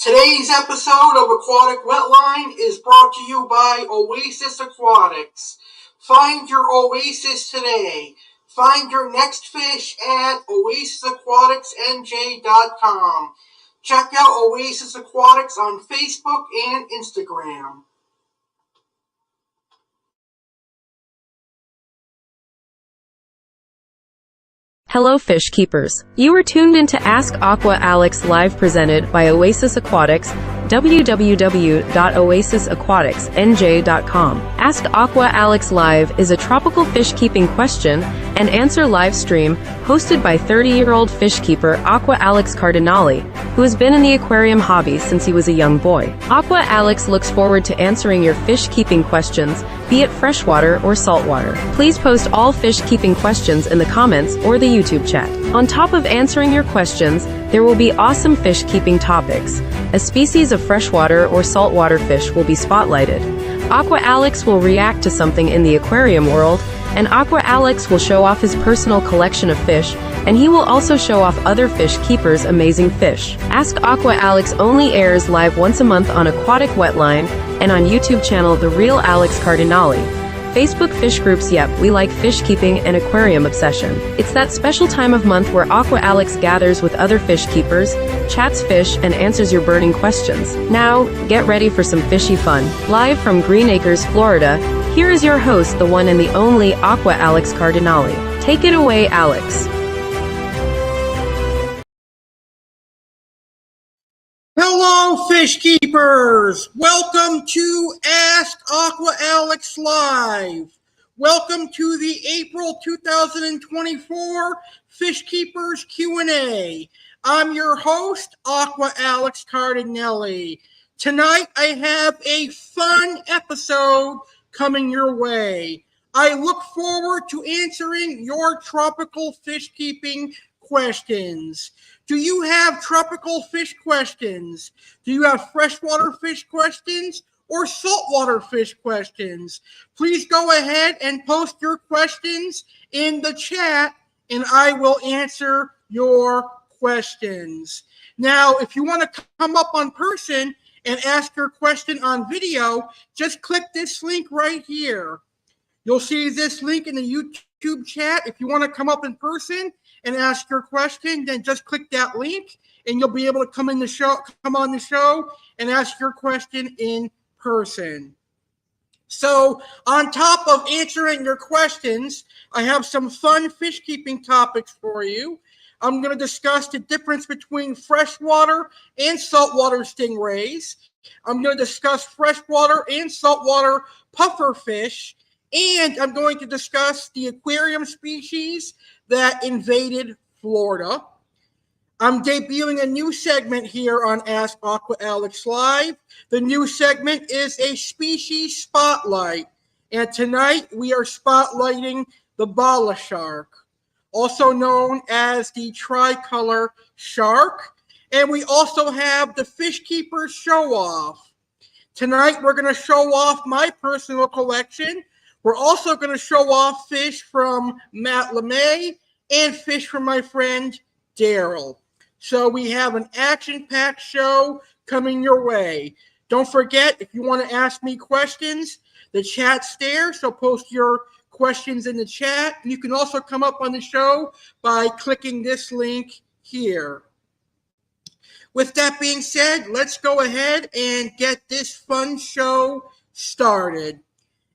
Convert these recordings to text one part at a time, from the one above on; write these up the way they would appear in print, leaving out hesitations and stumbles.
Today's episode of Aquatic Wetline is brought to you by Oasis Aquatics. Find your oasis today. Find your next fish at oasisaquaticsnj.com. Check out Oasis Aquatics on Facebook and Instagram. Hello fish keepers. You are tuned into Ask Aqua Alex Live presented by Oasis Aquatics, www.oasisaquaticsnj.com. Ask Aqua Alex Live is a tropical fish keeping question and answer live stream hosted by 30-year-old fish keeper Aqua Alex CARDINALE, who has been in the aquarium hobby since he was a young boy. Aqua Alex looks forward to answering your fish keeping questions, be it freshwater or saltwater. Please post all fish keeping questions in the comments or the YouTube chat. On top of answering your questions, there will be awesome fish keeping topics. A species of freshwater or saltwater fish will be spotlighted. Aqua Alex will react to something in the aquarium world, and Aqua Alex will show off his personal collection of fish, and he will also show off other fish keepers' amazing fish. Ask Aqua Alex only airs live once a month on Aquatic Wetline and on YouTube channel The Real Alex Cardinale. Facebook fish groups. Yep, we like fish keeping and aquarium obsession. It's that special time of month where Aqua Alex gathers with other fish keepers, chats fish, and answers your burning questions. Now, get ready for some fishy fun. Live from Green Acres, Florida, here is your host, the one and the only Aqua Alex Cardinale. Take it away, Alex. Hello, fish keepers! Welcome to Ask Aqua Alex Live. Welcome to the April 2024 Fish Keepers Q&A. I'm your host, Aqua Alex Cardinale. Tonight, I have a fun episode coming your way. I look forward to answering your tropical fish keeping questions. Do you have tropical fish questions? Do you have freshwater fish questions or saltwater fish questions? Please go ahead and post your questions in the chat and I will answer your questions. Now, if you want to come up on person and ask your question on video, just click this link right here. You'll see this link in the YouTube chat. If you want to come up in person and ask your question, then just click that link and you'll be able to come on the show and ask your question in person. So on top of answering your questions, I have some fun fish keeping topics for you. I'm going to discuss the difference between freshwater and saltwater stingrays. I'm going to discuss freshwater and saltwater pufferfish. And I'm going to discuss the aquarium species that invaded Florida. I'm debuting a new segment here on Ask Aqua Alex Live. The new segment is a species spotlight. And tonight we are spotlighting the Bala shark, also known as the tricolor shark. And we also have the Fish Keeper Showoff. Tonight we're going to show off my personal collection. We're also going to show off fish from Matt Lamay and fish from my friend Daryl. So we have an action-packed show coming your way. Don't forget, if you want to ask me questions, the chat's there, so post your questions in the chat. You can also come up on the show by clicking this link here. With that being said, let's go ahead and get this fun show started.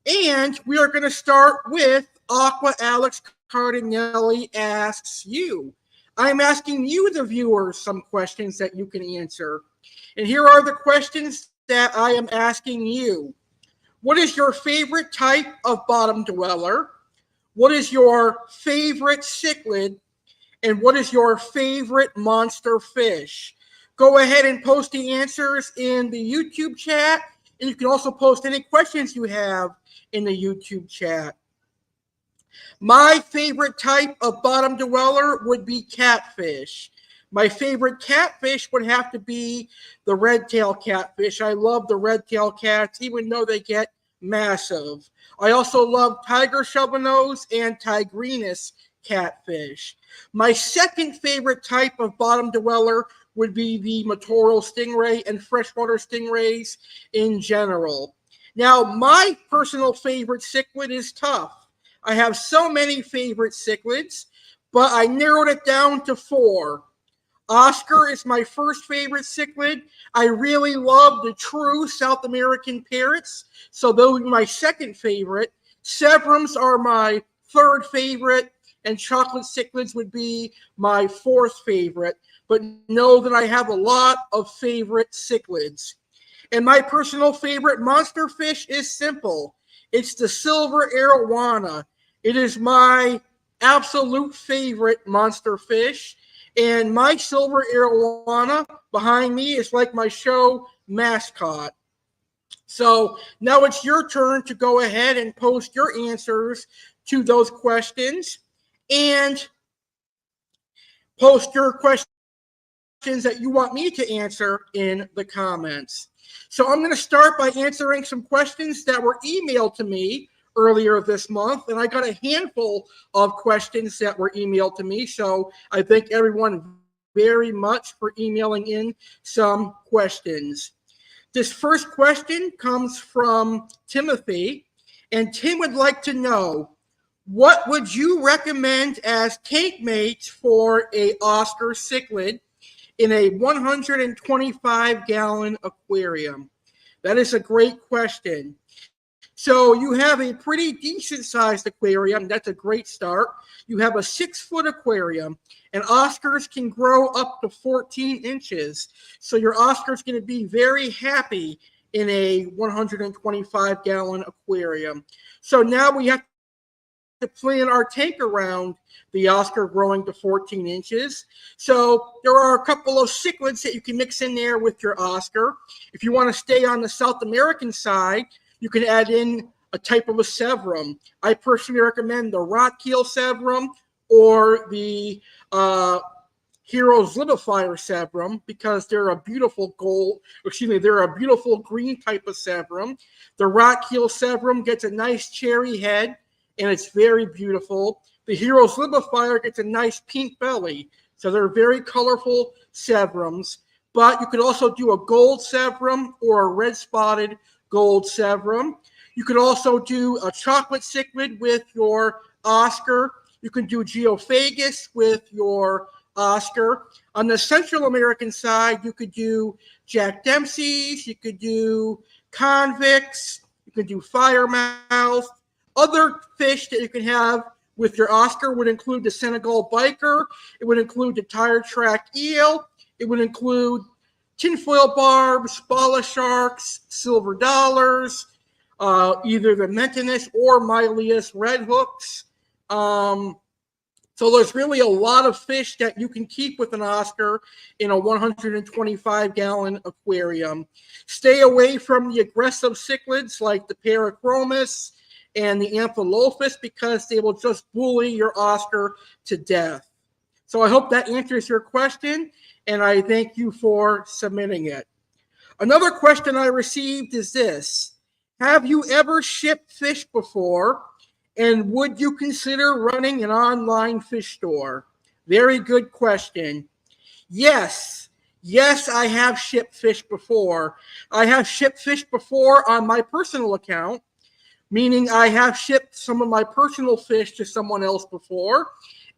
And we are going to start with Aqua Alex Cardinale Asks You. I'm asking you, the viewers, some questions that you can answer. And here are the questions that I am asking you. What is your favorite type of bottom dweller? What is your favorite cichlid? And what is your favorite monster fish? Go ahead and post the answers in the YouTube chat. And you can also post any questions you have in the YouTube chat. My favorite type of bottom dweller would be catfish. My favorite catfish would have to be the red-tail catfish. I love the red-tail cats, even though they get massive. I also love tiger shovelnose and tigrinus catfish. My second favorite type of bottom dweller would be the littoral stingray and freshwater stingrays in general. Now, my personal favorite cichlid is tough. I have so many favorite cichlids, but I narrowed it down to 4. Oscar is my first favorite cichlid. I really love the true South American parrots, so those are my second favorite. Severums are my third favorite, and chocolate cichlids would be my fourth favorite. But know that I have a lot of favorite cichlids. And my personal favorite monster fish is simple. It's the silver arowana. It is my absolute favorite monster fish. And my silver arowana behind me is like my show mascot. So now it's your turn to go ahead and post your answers to those questions. And post your questions that you want me to answer in the comments. So I'm going to start by answering some questions that were emailed to me earlier this month, and I got a handful of questions that were emailed to me. So I thank everyone very much for emailing in some questions. This first question comes from Timothy, and Tim would like to know, what would you recommend as tank mates for a Oscar cichlid in a 125-gallon aquarium? That is a great question. So you have a pretty decent-sized aquarium. That's a great start. You have a 6-foot aquarium, and Oscars can grow up to 14 inches. So your Oscar's going to be very happy in a 125-gallon aquarium. So now we have to plan our tank around the Oscar growing to 14 inches. So there are a couple of cichlids that you can mix in there with your Oscar. If you want to stay on the South American side, you can add in a type of a severum. I personally recommend the rock-keel severum or the Hero's Libifier severum because they're a beautiful they're a beautiful green type of severum. The rock-keel severum gets a nice cherry head, and it's very beautiful. The Hero's Libifier gets a nice pink belly, so they're very colorful severums. But you could also do a gold severum or a red-spotted gold severum. You could also do a chocolate cichlid with your Oscar. You can do Geophagus with your Oscar. On the Central American side, you could do Jack Dempsey's, you could do convicts, you could do firemouth. Other fish that you can have with your Oscar would include the Senegal biker. It would include the tire track eel. It would include tinfoil barbs, Bala sharks, silver dollars, either the Mentinus or Mylius red hooks. So there's really a lot of fish that you can keep with an Oscar in a 125-gallon aquarium. Stay away from the aggressive cichlids like the Parachromis and the Amphilophus because they will just bully your Oscar to death. So I hope that answers your question, and I thank you for submitting it. Another question I received is this: have you ever shipped fish before, and would you consider running an online fish store? Very good question. Yes, I have shipped fish before. I have shipped fish before on my personal account, meaning I have shipped some of my personal fish to someone else before,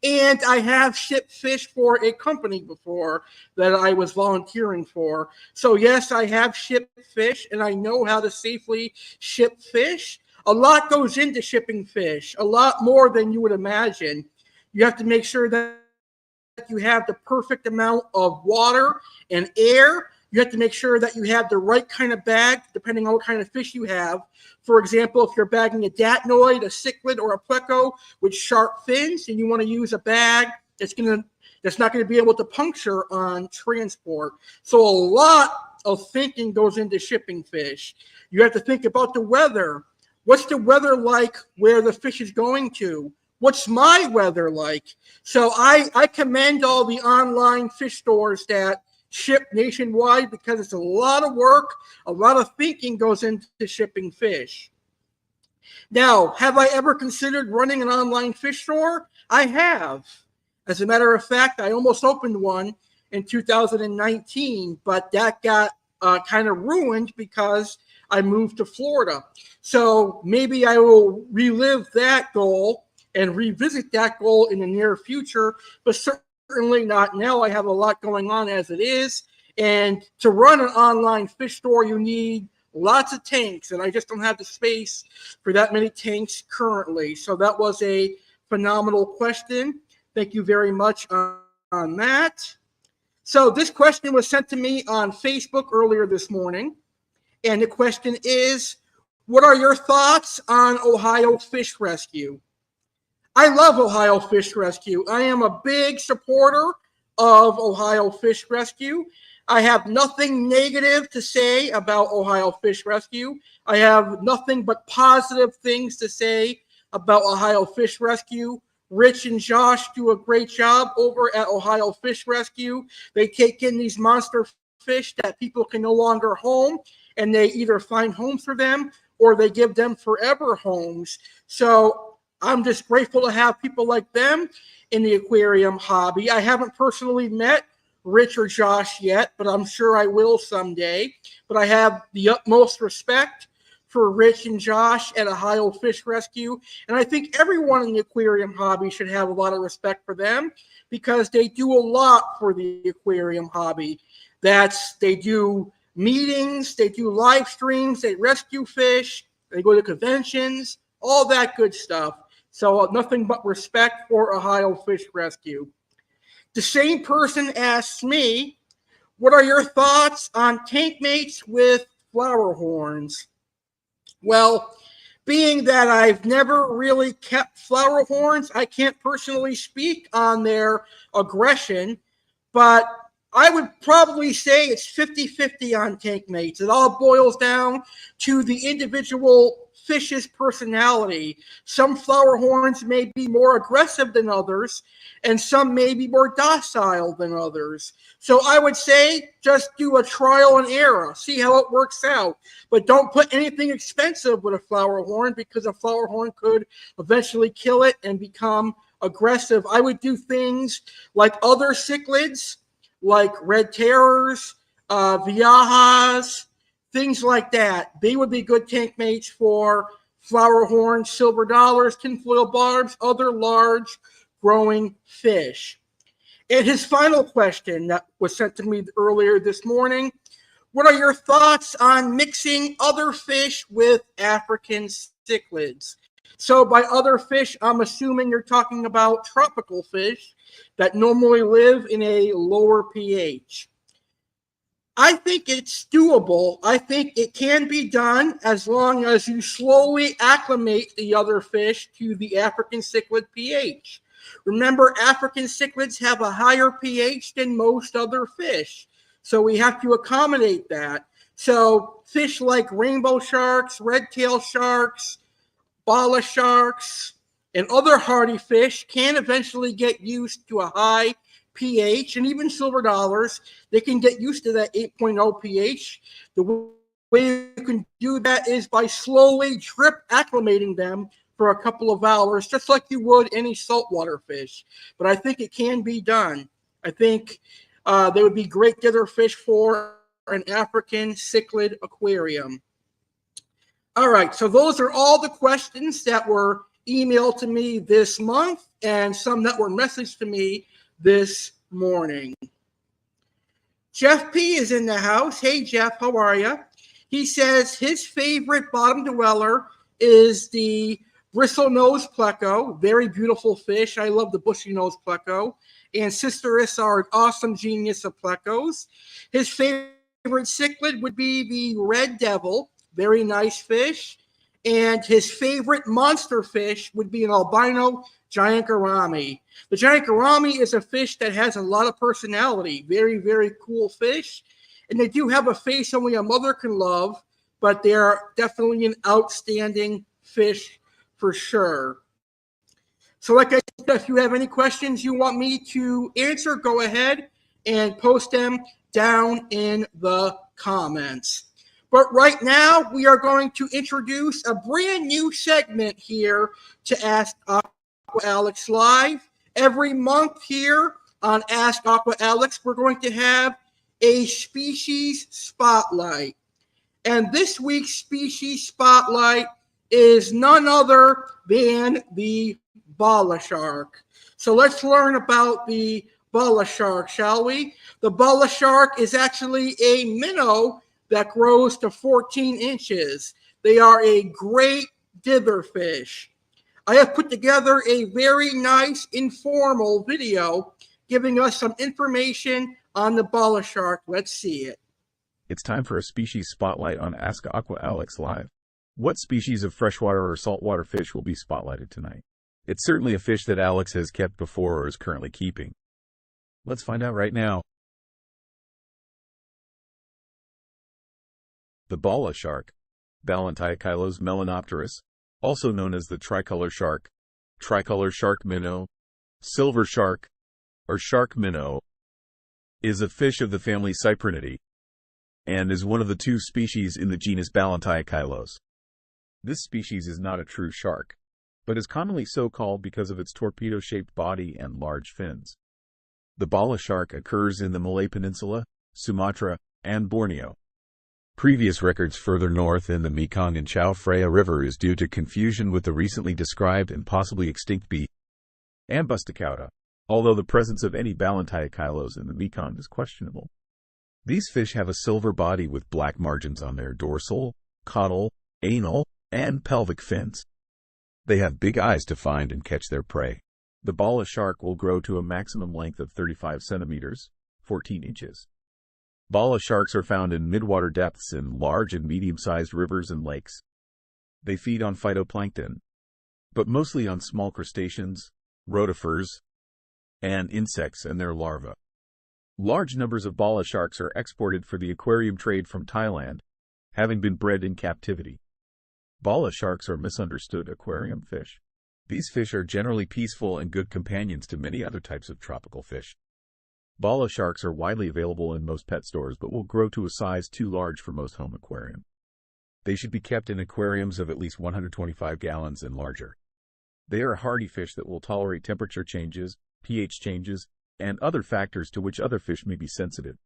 and I have shipped fish for a company before that I was volunteering for. So yes, I have shipped fish, and I know how to safely ship fish. A lot goes into shipping fish, a lot more than you would imagine. You have to make sure that you have the perfect amount of water and air. You have to make sure that you have the right kind of bag, depending on what kind of fish you have. For example, if you're bagging a datnoid, a cichlid, or a pleco with sharp fins, and you want to use a bag that's not going to be able to puncture on transport. So a lot of thinking goes into shipping fish. You have to think about the weather. What's the weather like where the fish is going to? What's my weather like? So I commend all the online fish stores that ship nationwide, because it's a lot of work, a lot of thinking goes into shipping fish. Now, have I ever considered running an online fish store? I have. As a matter of fact, I almost opened one in 2019, but that got kind of ruined because I moved to Florida. So maybe I will relive that goal and revisit that goal in the near future, but certainly not now. I have a lot going on as it is. And to run an online fish store, you need lots of tanks, and I just don't have the space for that many tanks currently. So that was a phenomenal question. Thank you very much on that. So this question was sent to me on Facebook earlier this morning. And the question is, what are your thoughts on Ohio Fish Rescue? I love Ohio Fish Rescue. I am a big supporter of Ohio Fish Rescue. I have nothing negative to say about Ohio Fish Rescue. I have nothing but positive things to say about Ohio Fish Rescue. Rich and Josh do a great job over at Ohio Fish Rescue. They take in these monster fish that people can no longer home, and they either find homes for them or they give them forever homes. So I'm just grateful to have people like them in the aquarium hobby. I haven't personally met Rich or Josh yet, but I'm sure I will someday. But I have the utmost respect for Rich and Josh at Ohio Fish Rescue. And I think everyone in the aquarium hobby should have a lot of respect for them, because they do a lot for the aquarium hobby. They do meetings, they do live streams, they rescue fish, they go to conventions, all that good stuff. So nothing but respect for Ohio Fish Rescue. The same person asks me, what are your thoughts on tank mates with flower horns? Well, being that I've never really kept flower horns, I can't personally speak on their aggression, but I would probably say it's 50-50 on tank mates. It all boils down to the individual fish's personality. Some flower horns may be more aggressive than others, and some may be more docile than others. So I would say just do a trial and error, see how it works out. But don't put anything expensive with a flower horn, because a flower horn could eventually kill it and become aggressive. I would do things like other cichlids, like red terrors, viajas, things like that. They would be good tank mates for flower horns, silver dollars, tinfoil barbs, other large growing fish. And his final question that was sent to me earlier this morning, what are your thoughts on mixing other fish with African cichlids? So by other fish, I'm assuming you're talking about tropical fish that normally live in a lower pH. I think it's doable. I think it can be done as long as you slowly acclimate the other fish to the African cichlid pH. Remember, African cichlids have a higher pH than most other fish, so we have to accommodate that. So fish like rainbow sharks, red-tailed sharks, Bala sharks, and other hardy fish can eventually get used to a high pH, and even silver dollars, they can get used to that 8.0 pH. The way you can do that is by slowly drip acclimating them for a couple of hours, just like you would any saltwater fish. But I think it can be done. I think they would be great dinner fish for an African cichlid aquarium. All right, so those are all the questions that were emailed to me this month, and some that were messaged to me this morning. Jeff P is in the house. Hey, Jeff, how are you? He says his favorite bottom dweller is the bristle-nosed pleco. Very beautiful fish. I love the bushy-nosed pleco. And Sister Is are an awesome genius of plecos. His favorite cichlid would be the red devil, very nice fish. And his favorite monster fish would be an albino giant gourami. The giant gourami is a fish that has a lot of personality, very, very cool fish. And they do have a face only a mother can love, but they are definitely an outstanding fish for sure. So like I said, if you have any questions you want me to answer, go ahead and post them down in the comments. But right now, we are going to introduce a brand new segment here to Ask Aqua Alex Live. Every month here on Ask Aqua Alex, we're going to have a species spotlight. And this week's species spotlight is none other than the Bala shark. So let's learn about the Bala shark, shall we? The Bala shark is actually a minnow that grows to 14 inches. They are a great dither fish. I have put together a very nice informal video giving us some information on the Bala shark. Let's see it. It's time for a species spotlight on Ask Aqua Alex Live. What species of freshwater or saltwater fish will be spotlighted tonight? It's certainly a fish that Alex has kept before or is currently keeping. Let's find out right now. The Bala shark, Balantiochilus melanopterus, also known as the tricolor shark minnow, silver shark, or shark minnow, is a fish of the family Cyprinidae, and is one of the two species in the genus Balantiochilus. This species is not a true shark, but is commonly so called because of its torpedo-shaped body and large fins. The Bala shark occurs in the Malay Peninsula, Sumatra, and Borneo. Previous records further north in the Mekong and Chao Phraya River is due to confusion with the recently described and possibly extinct B. ambusticauda, although the presence of any Balantiochilus in the Mekong is questionable. These fish have a silver body with black margins on their dorsal, caudal, anal, and pelvic fins. They have big eyes to find and catch their prey. The Bala shark will grow to a maximum length of 35 centimeters, 14 inches. Bala sharks are found in midwater depths in large and medium-sized rivers and lakes. They feed on phytoplankton, but mostly on small crustaceans, rotifers, and insects and their larvae. Large numbers of Bala sharks are exported for the aquarium trade from Thailand, having been bred in captivity. Bala sharks are misunderstood aquarium fish. These fish are generally peaceful and good companions to many other types of tropical fish. Bala sharks are widely available in most pet stores but will grow to a size too large for most home aquarium. They should be kept in aquariums of at least 125 gallons and larger. They are a hardy fish that will tolerate temperature changes, pH changes, and other factors to which other fish may be sensitive.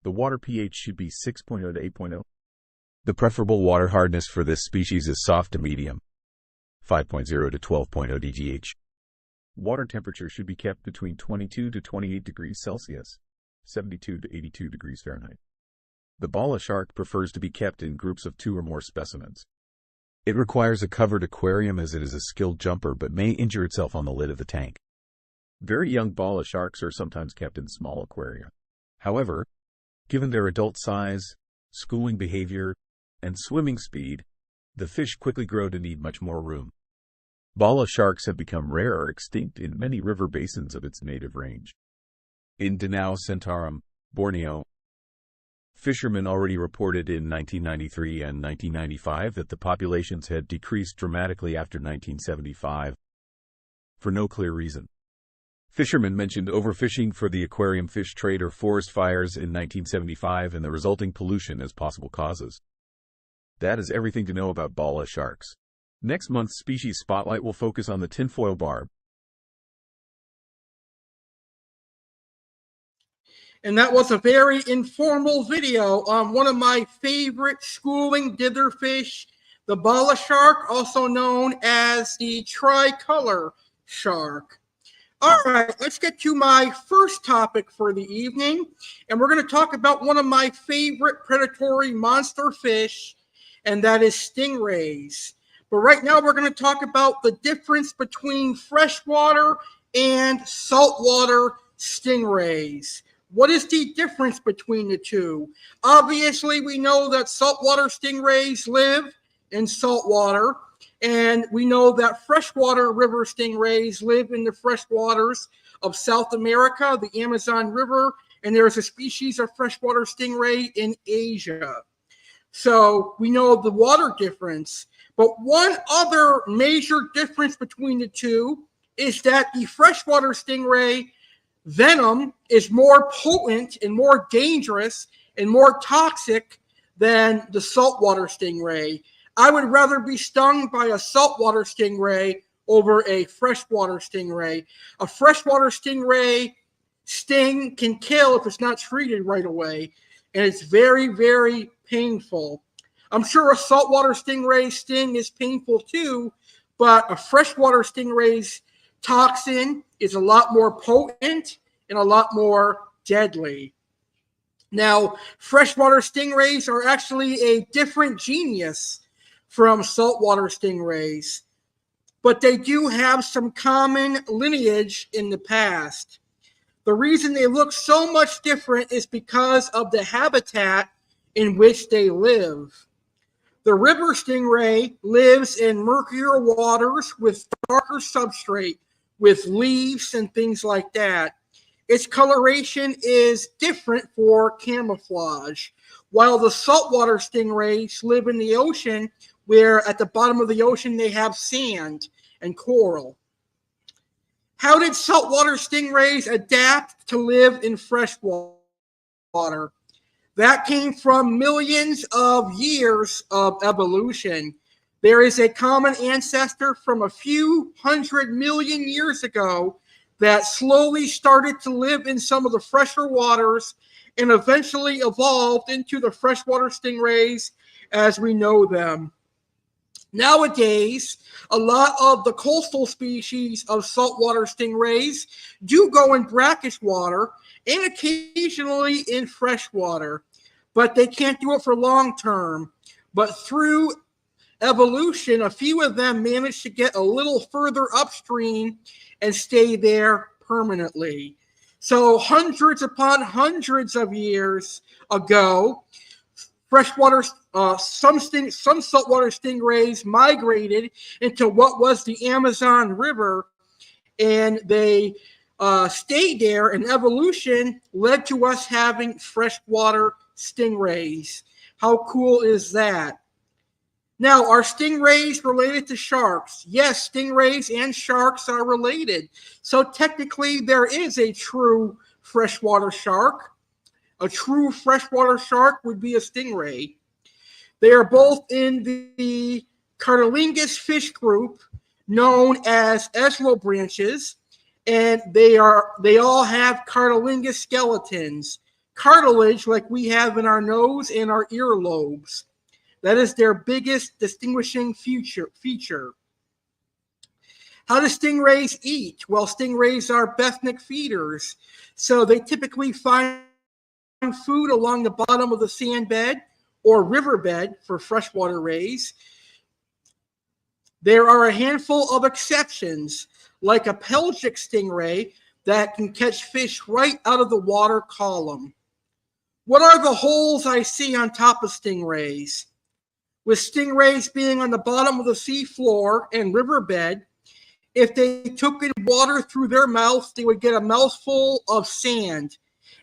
The water pH should be 6.0 to 8.0. The preferable water hardness for this species is soft to medium, 5.0 to 12.0 dGH. Water temperature should be kept between 22 to 28 degrees Celsius, 72 to 82 degrees Fahrenheit. The Bala shark prefers to be kept in groups of 2 or more specimens. It requires a covered aquarium as it is a skilled jumper but may injure itself on the lid of the tank. Very young Bala sharks are sometimes kept in small aquaria. However, given their adult size, schooling behavior, and swimming speed, the fish quickly grow to need much more room. Bala sharks have become rare or extinct in many river basins of its native range. In Danau Sentarum, Borneo, fishermen already reported in 1993 and 1995 that the populations had decreased dramatically after 1975, for no clear reason. Fishermen mentioned overfishing for the aquarium fish trade or forest fires in 1975 and the resulting pollution as possible causes. That is everything to know about Bala sharks. Next month's species spotlight will focus on the tinfoil barb. And that was a very informal video on one of my favorite schooling dither fish, the Bala shark, also known as the tricolor shark. All right, let's get to my first topic for the evening. And we're going to talk about one of my favorite predatory monster fish, and that is stingrays. But right now we're going to talk about the difference between freshwater and saltwater stingrays. What is the difference between the two? Obviously, we know that saltwater stingrays live in saltwater, and we know that freshwater river stingrays live in the freshwaters of South America, the Amazon River, and there's a species of freshwater stingray in Asia. So we know the water difference. But one other major difference between the two is that the freshwater stingray venom is more potent and more dangerous and more toxic than the saltwater stingray. I would rather be stung by a saltwater stingray over a freshwater stingray. A freshwater stingray sting can kill if it's not treated right away, and it's very, very painful. I'm sure a saltwater stingray sting is painful too, but a freshwater stingray's toxin is a lot more potent and a lot more deadly. Now, freshwater stingrays are actually a different genus from saltwater stingrays, but they do have some common lineage in the past. The reason they look so much different is because of the habitat in which they live. The river stingray lives in murkier waters with darker substrate, with leaves and things like that. Its coloration is different for camouflage, while the saltwater stingrays live in the ocean, where at the bottom of the ocean they have sand and coral. How did saltwater stingrays adapt to live in freshwater? That came from millions of years of evolution. There is a common ancestor from a few 100 million years ago that slowly started to live in some of the fresher waters and eventually evolved into the freshwater stingrays as we know them. Nowadays, a lot of the coastal species of saltwater stingrays do go in brackish water and occasionally in freshwater, but they can't do it for long term. But through evolution, a few of them managed to get a little further upstream and stay there permanently. So hundreds upon hundreds of years ago, freshwater, some saltwater stingrays migrated into what was the Amazon River, and they stayed there, and evolution led to us having freshwater stingrays. How cool is that? Now, are stingrays related to sharks? Yes, stingrays and sharks are related. So technically, there is a true freshwater shark. A true freshwater shark would be a stingray. They are both in the cartilaginous fish group known as eslobranches, and they all have cartilaginous skeletons. Cartilage like we have in our nose and our earlobes. That is their biggest distinguishing feature. How do stingrays eat? Well, stingrays are benthic feeders, so they typically find food along the bottom of the sand bed or riverbed for freshwater rays. There are a handful of exceptions, like a pelagic stingray that can catch fish right out of the water column. What are the holes I see on top of stingrays? With stingrays being on the bottom of the sea floor and riverbed, if they took in water through their mouth, they would get a mouthful of sand.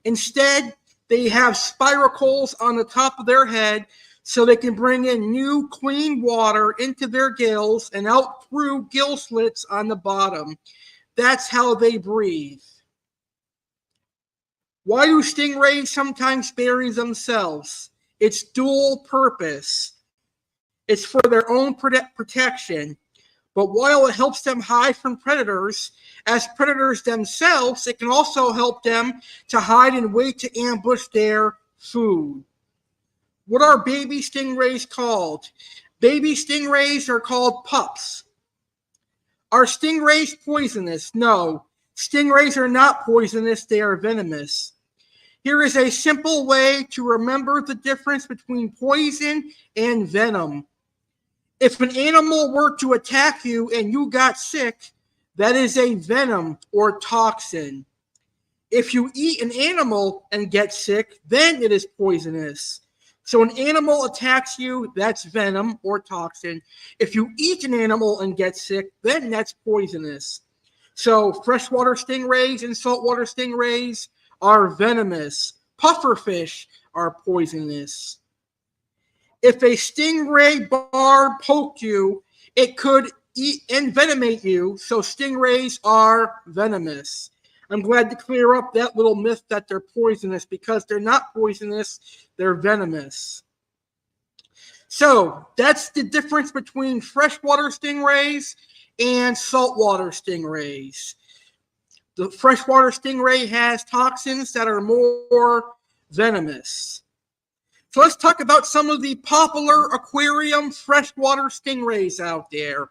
Instead, they have spiracles on the top of their head so they can bring in new clean water into their gills and out through gill slits on the bottom. That's how they breathe. Why do stingrays sometimes bury themselves? It's dual purpose. It's for their own protection. But while it helps them hide from predators, as predators themselves, it can also help them to hide and wait to ambush their food. What are baby stingrays called? Baby stingrays are called pups. Are stingrays poisonous? No. Stingrays are not poisonous, they are venomous. Here is a simple way to remember the difference between poison and venom. If an animal were to attack you and you got sick, that is a venom or toxin. If you eat an animal and get sick, then it is poisonous. So an animal attacks you, that's venom or toxin. If you eat an animal and get sick, then that's poisonous. So freshwater stingrays and saltwater stingrays are venomous. Pufferfish are poisonous. If a stingray barb poked you, it could envenomate you, so stingrays are venomous. I'm glad to clear up that little myth that they're poisonous, because they're not poisonous, they're venomous. So that's the difference between freshwater stingrays and saltwater stingrays. The freshwater stingray has toxins that are more venomous. So let's talk about some of the popular aquarium freshwater stingrays out there.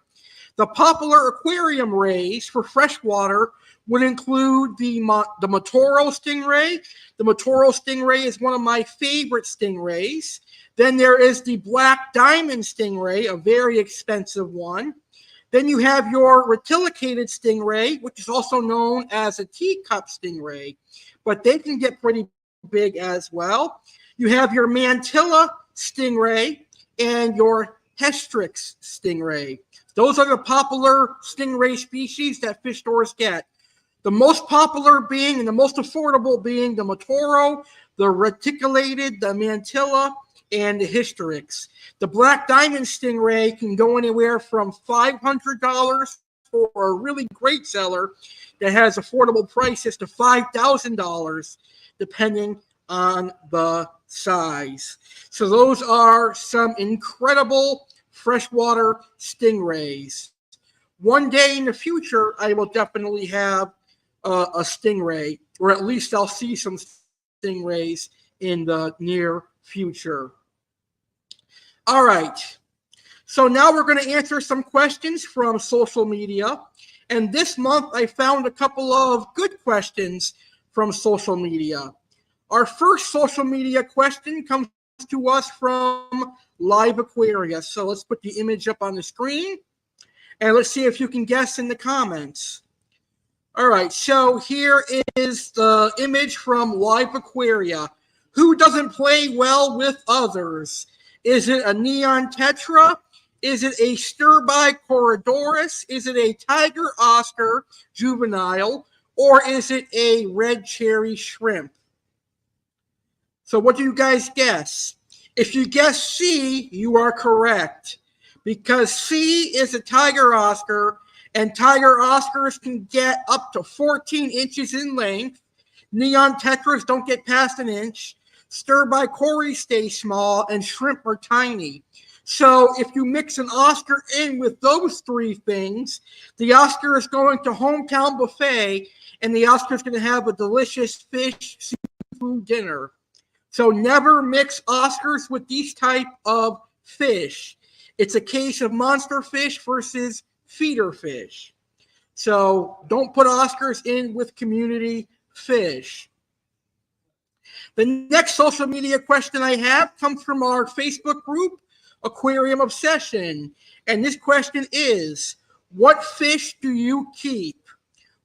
The popular aquarium rays for freshwater would include the Matoro stingray. The Matoro stingray is one of my favorite stingrays. Then there is the black diamond stingray, a very expensive one. Then you have your reticulate stingray, which is also known as a teacup stingray, but they can get pretty big as well. You have your mantilla stingray and your Hestrix stingray. Those are the popular stingray species that fish stores get. The most popular being and the most affordable being the Matoro, the reticulated, the mantilla, and the Hystrix. The black diamond stingray can go anywhere from $500 for a really great seller that has affordable prices to $5,000, depending on the size. So those are some incredible freshwater stingrays. One day in the future, I will definitely have a stingray, or at least I'll see some stingrays in the near future. All right. So now we're going to answer some questions from social media. And this month, I found a couple of good questions from social media. Our first social media question comes to us from Live Aquaria. So let's put the image up on the screen, and let's see if you can guess in the comments. All right, so here is the image from Live Aquaria. Who doesn't play well with others? Is it a neon tetra? Is it a stirby corridoris? Is it a tiger oscar juvenile? Or is it a red cherry shrimp? So what do you guys guess? If you guess C, you are correct, because C is a tiger oscar, and tiger oscars can get up to 14 inches in length. Neon tetras don't get past an inch. Stirby corys stay small, and shrimp are tiny. So if you mix an oscar in with those three things, the oscar is going to hometown buffet, and the oscar is going to have a delicious fish seafood dinner. So never mix oscars with these type of fish. It's a case of monster fish versus feeder fish. So don't put oscars in with community fish. The next social media question I have comes from our Facebook group, Aquarium Obsession. And this question is, what fish do you keep?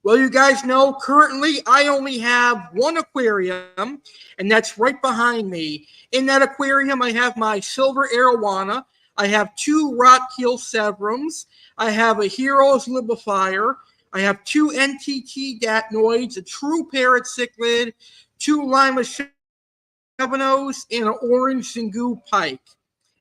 Well, you guys know currently I only have one aquarium, and that's right behind me. In that aquarium, I have my silver arowana. I have two rock-keel severums. I have a Heroes libifier. I have two NTT datnoids, a true parrot cichlid, two lima chevanos, and an orange zingu pike.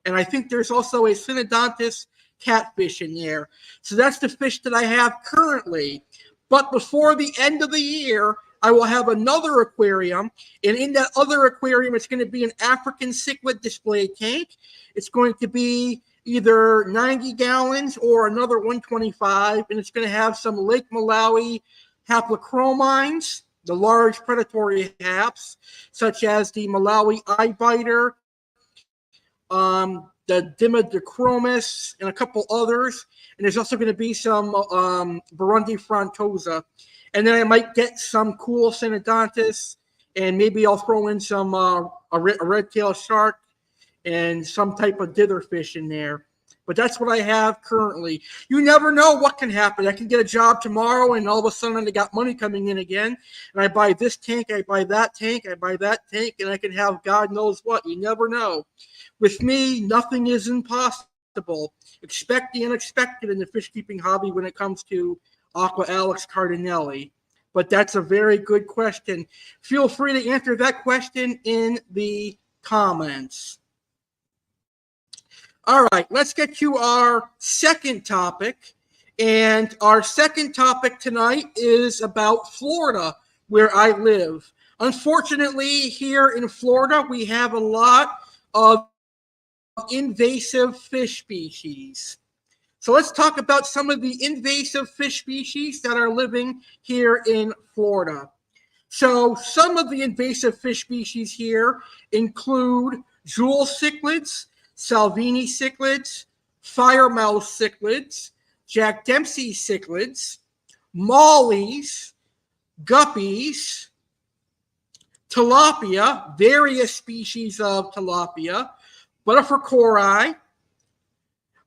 And I think there's also a synodontis catfish in there. So that's the fish that I have currently. But before the end of the year, I will have another aquarium. And in that other aquarium, it's going to be an African cichlid display tank. It's going to be either 90 gallons or another 125. And it's going to have some Lake Malawi haplochromines, the large predatory haps, such as the Malawi eye biter, the Dimodicromis, and a couple others. And there's also going to be some Burundi frontosa. And then I might get some cool synodontis, and maybe I'll throw in some a red-tailed shark and some type of dither fish in there. But that's what I have currently. You never know what can happen. I can get a job tomorrow, and all of a sudden I got money coming in again, and I buy this tank, I buy that tank, I buy that tank, and I can have God knows what. You never know. With me, nothing is impossible. Expect the unexpected in the fish keeping hobby when it comes to Aqua Alex Cardinale. But that's a very good question. Feel free to answer that question in the comments. All right, let's get to our second topic. And our second topic tonight is about Florida, where I live. Unfortunately, here in Florida, we have a lot of invasive fish species. So let's talk about some of the invasive fish species that are living here in Florida. So some of the invasive fish species here include jewel cichlids, Salvini cichlids, firemouth cichlids, Jack Dempsey cichlids, mollies, guppies, tilapia, various species of tilapia, butterfricori,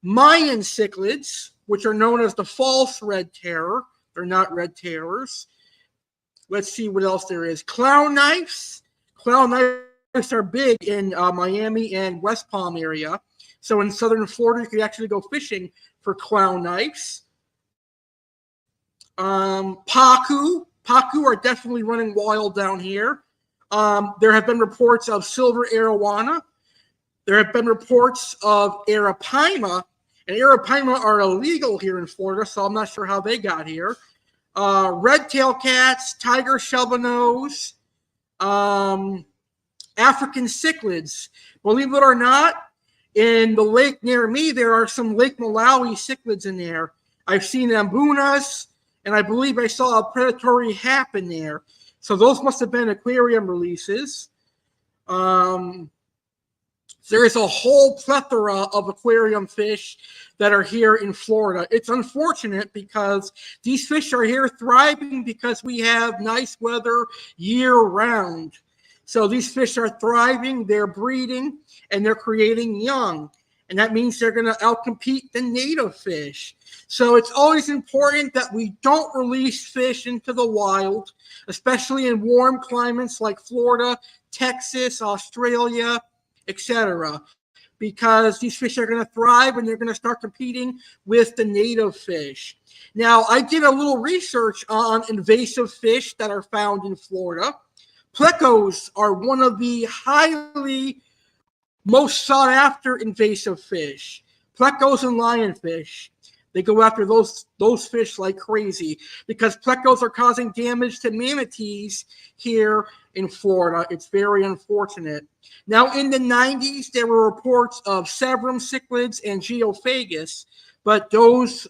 Mayan cichlids, which are known as the false red terror. They're not red terrors. Let's see what else there is. Clown knifes. Clown knifes are big in Miami and West Palm area. So in southern Florida, you could actually go fishing for clown knifes. Pacu. Pacu are definitely running wild down here. There have been reports of silver arowana. There have been reports of arapaima, and arapaima are illegal here in Florida, so I'm not sure how they got here. Red-tailed cats, tiger shovelnose, African cichlids. Believe it or not, in the lake near me, there are some Lake Malawi cichlids in there. I've seen ambunas, and I believe I saw a predatory hap in there. So those must have been aquarium releases. There is a whole plethora of aquarium fish that are here in Florida. It's unfortunate because these fish are here thriving because we have nice weather year-round. So these fish are thriving, they're breeding, and they're creating young. And that means they're going to outcompete the native fish. So it's always important that we don't release fish into the wild, especially in warm climates like Florida, Texas, Australia, etc., because these fish are going to thrive and they're going to start competing with the native fish. Now, I did a little research on invasive fish that are found in Florida. Plecos are one of the highly most sought after invasive fish. Plecos and lionfish. They go after those fish like crazy because plecos are causing damage to manatees here in Florida. It's very unfortunate. Now, in the 90s, there were reports of severum cichlids and geophagus, but those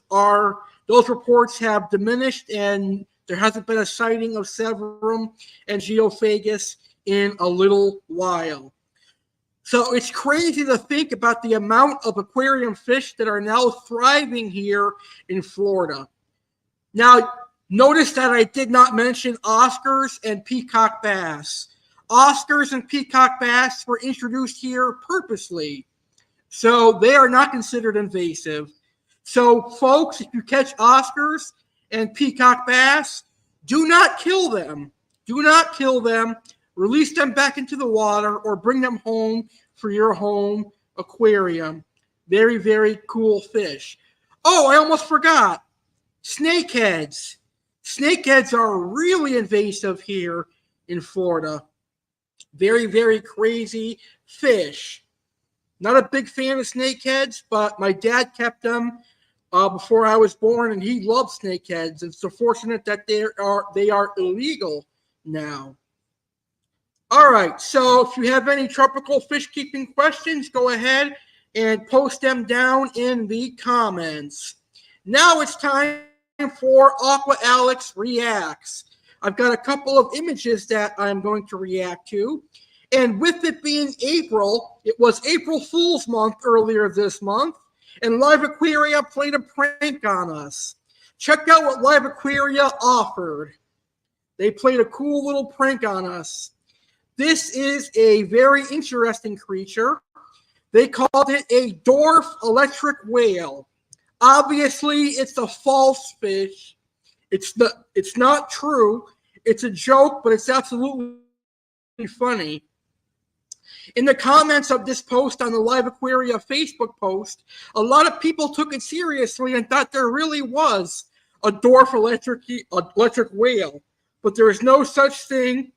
reports have diminished, and there hasn't been a sighting of severum and geophagus in a little while. So it's crazy to think about the amount of aquarium fish that are now thriving here in Florida. Now, notice that I did not mention Oscars and peacock bass. Oscars and peacock bass were introduced here purposely. So they are not considered invasive. So folks, if you catch Oscars and peacock bass, do not kill them. Do not kill them. Release them back into the water or bring them home for your home aquarium. Very, very cool fish. Oh, I almost forgot. Snakeheads. Snakeheads are really invasive here in Florida. Very, very crazy fish. Not a big fan of snakeheads, but my dad kept them before I was born, and he loved snakeheads. It's so fortunate that they are illegal now. All right, so if you have any tropical fish keeping questions, go ahead and post them down in the comments. Now it's time for Aqua Alex Reacts. I've got a couple of images that I'm going to react to. And with it being April, it was April Fool's Month earlier this month, and Live Aquaria played a prank on us. Check out what Live Aquaria offered. They played a cool little prank on us. This is a very interesting creature. They called it a dwarf electric whale. Obviously, it's a false fish. It's not true. It's a joke, but it's absolutely funny. In the comments of this post on the Live Aquaria Facebook post, a lot of people took it seriously and thought there really was a dwarf electric whale. But there is no such thing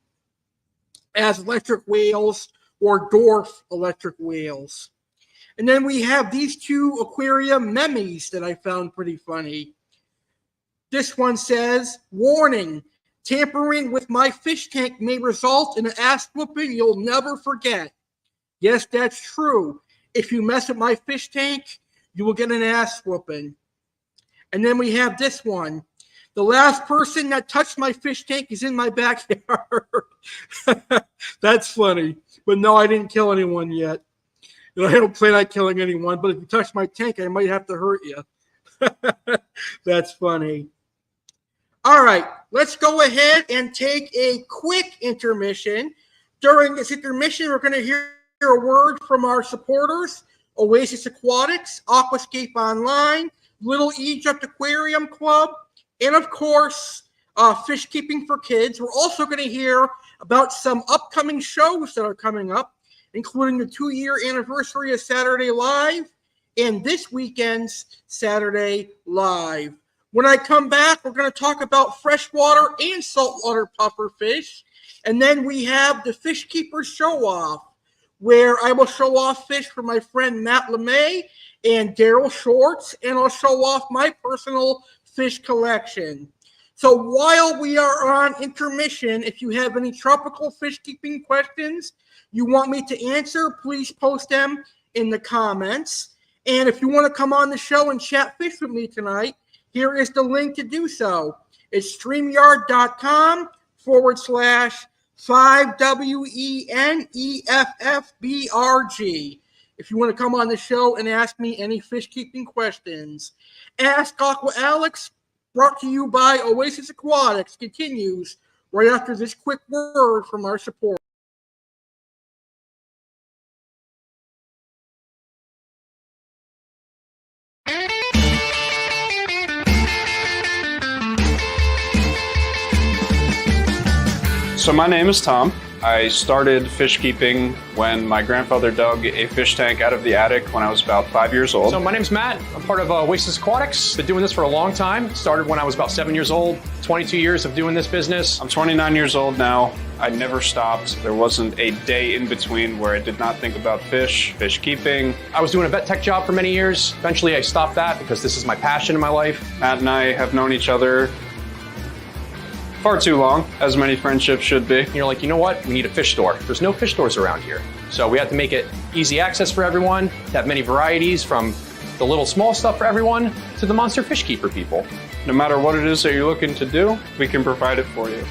as electric whales or dwarf electric whales. And then we have these two aquarium memes that I found pretty funny. This one says, warning, tampering with my fish tank may result in an ass whooping you'll never forget. Yes, that's true. If you mess with my fish tank, you will get an ass whooping. And then we have this one. The last person that touched my fish tank is in my backyard. That's funny. But no, I didn't kill anyone yet. And I don't plan on killing anyone, but if you touch my tank, I might have to hurt you. That's funny. All right, let's go ahead and take a quick intermission. During this intermission, we're going to hear a word from our supporters, Oasis Aquatics, Aquascapeonline, Little Egypt Aquarium Club, and of course, Fish Keeping for Kids. We're also going to hear about some upcoming shows that are coming up, including the 2-year anniversary of Saturday Live and this weekend's Saturday Live. When I come back, we're going to talk about freshwater and saltwater pufferfish. And then we have the Fish Keeper Showoff, where I will show off fish for my friend Matt Lamay and Daryl Shorts, and I'll show off my personal fish collection. So while we are on intermission, if you have any tropical fish keeping questions you want me to answer, please post them in the comments. And if you want to come on the show and chat fish with me tonight, here is the link to do so. It's StreamYard.com/5WENEFFBRG. If you want to come on the show and ask me any fish keeping questions. Ask Aqua Alex, brought to you by Oasis Aquatics, continues right after this quick word from our support. So my name is Tom. I started fish keeping when my grandfather dug a fish tank out of the attic when I was about 5 years old. So my name's Matt. I'm part of Oasis Aquatics. Been doing this for a long time. Started when I was about 7 years old. 22 years of doing this business. I'm 29 years old now. I never stopped. There wasn't a day in between where I did not think about fish keeping. I was doing a vet tech job for many years. Eventually I stopped that because this is my passion in my life. Matt and I have known each other far too long, as many friendships should be. And you're like, you know what? We need a fish store. There's no fish stores around here. So we had to make it easy access for everyone, to have many varieties from the little small stuff for everyone to the monster fish keeper people. No matter what it is that you're looking to do, we can provide it for you.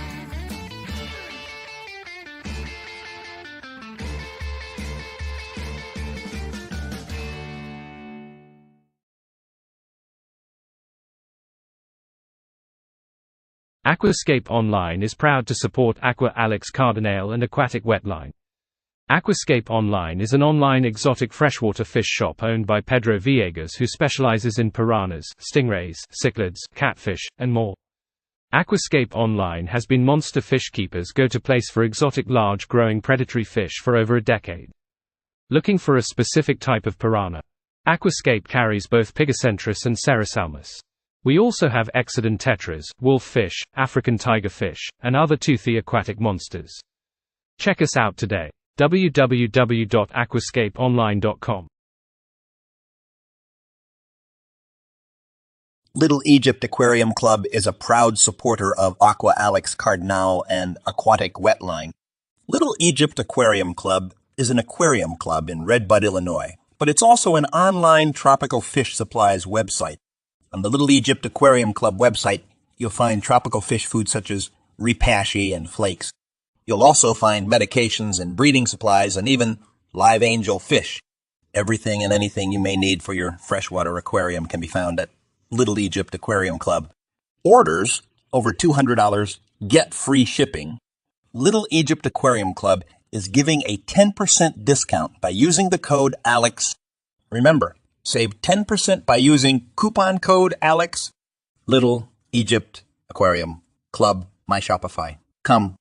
Aquascapeonline is proud to support Aqua Alex CARDINALE and Aquatic Wetline. Aquascapeonline is an online exotic freshwater fish shop owned by Pedro Villegas, who specializes in piranhas, stingrays, cichlids, catfish, and more. Aquascapeonline has been monster fish keepers' go-to place for exotic large growing predatory fish for over a decade. Looking for a specific type of piranha? Aquascape carries both Pygocentris and Cerasalmus. We also have Exodon tetras, wolffish, African tiger fish, and other toothy aquatic monsters. Check us out today. www.aquascapeonline.com. Little Egypt Aquarium Club is a proud supporter of Aqua Alex CARDINALE and Aquatic Wetline. Little Egypt Aquarium Club is an aquarium club in Redbud, Illinois, but it's also an online tropical fish supplies website. On the Little Egypt Aquarium Club website, you'll find tropical fish food such as repashy and flakes. You'll also find medications and breeding supplies and even live angel fish. Everything and anything you may need for your freshwater aquarium can be found at Little Egypt Aquarium Club. Orders over $200 get free shipping. Little Egypt Aquarium Club is giving a 10% discount by using the code ALEX. Remember, save 10% by using coupon code ALEX. Little Egypt Aquarium Club, my Shopify. Come.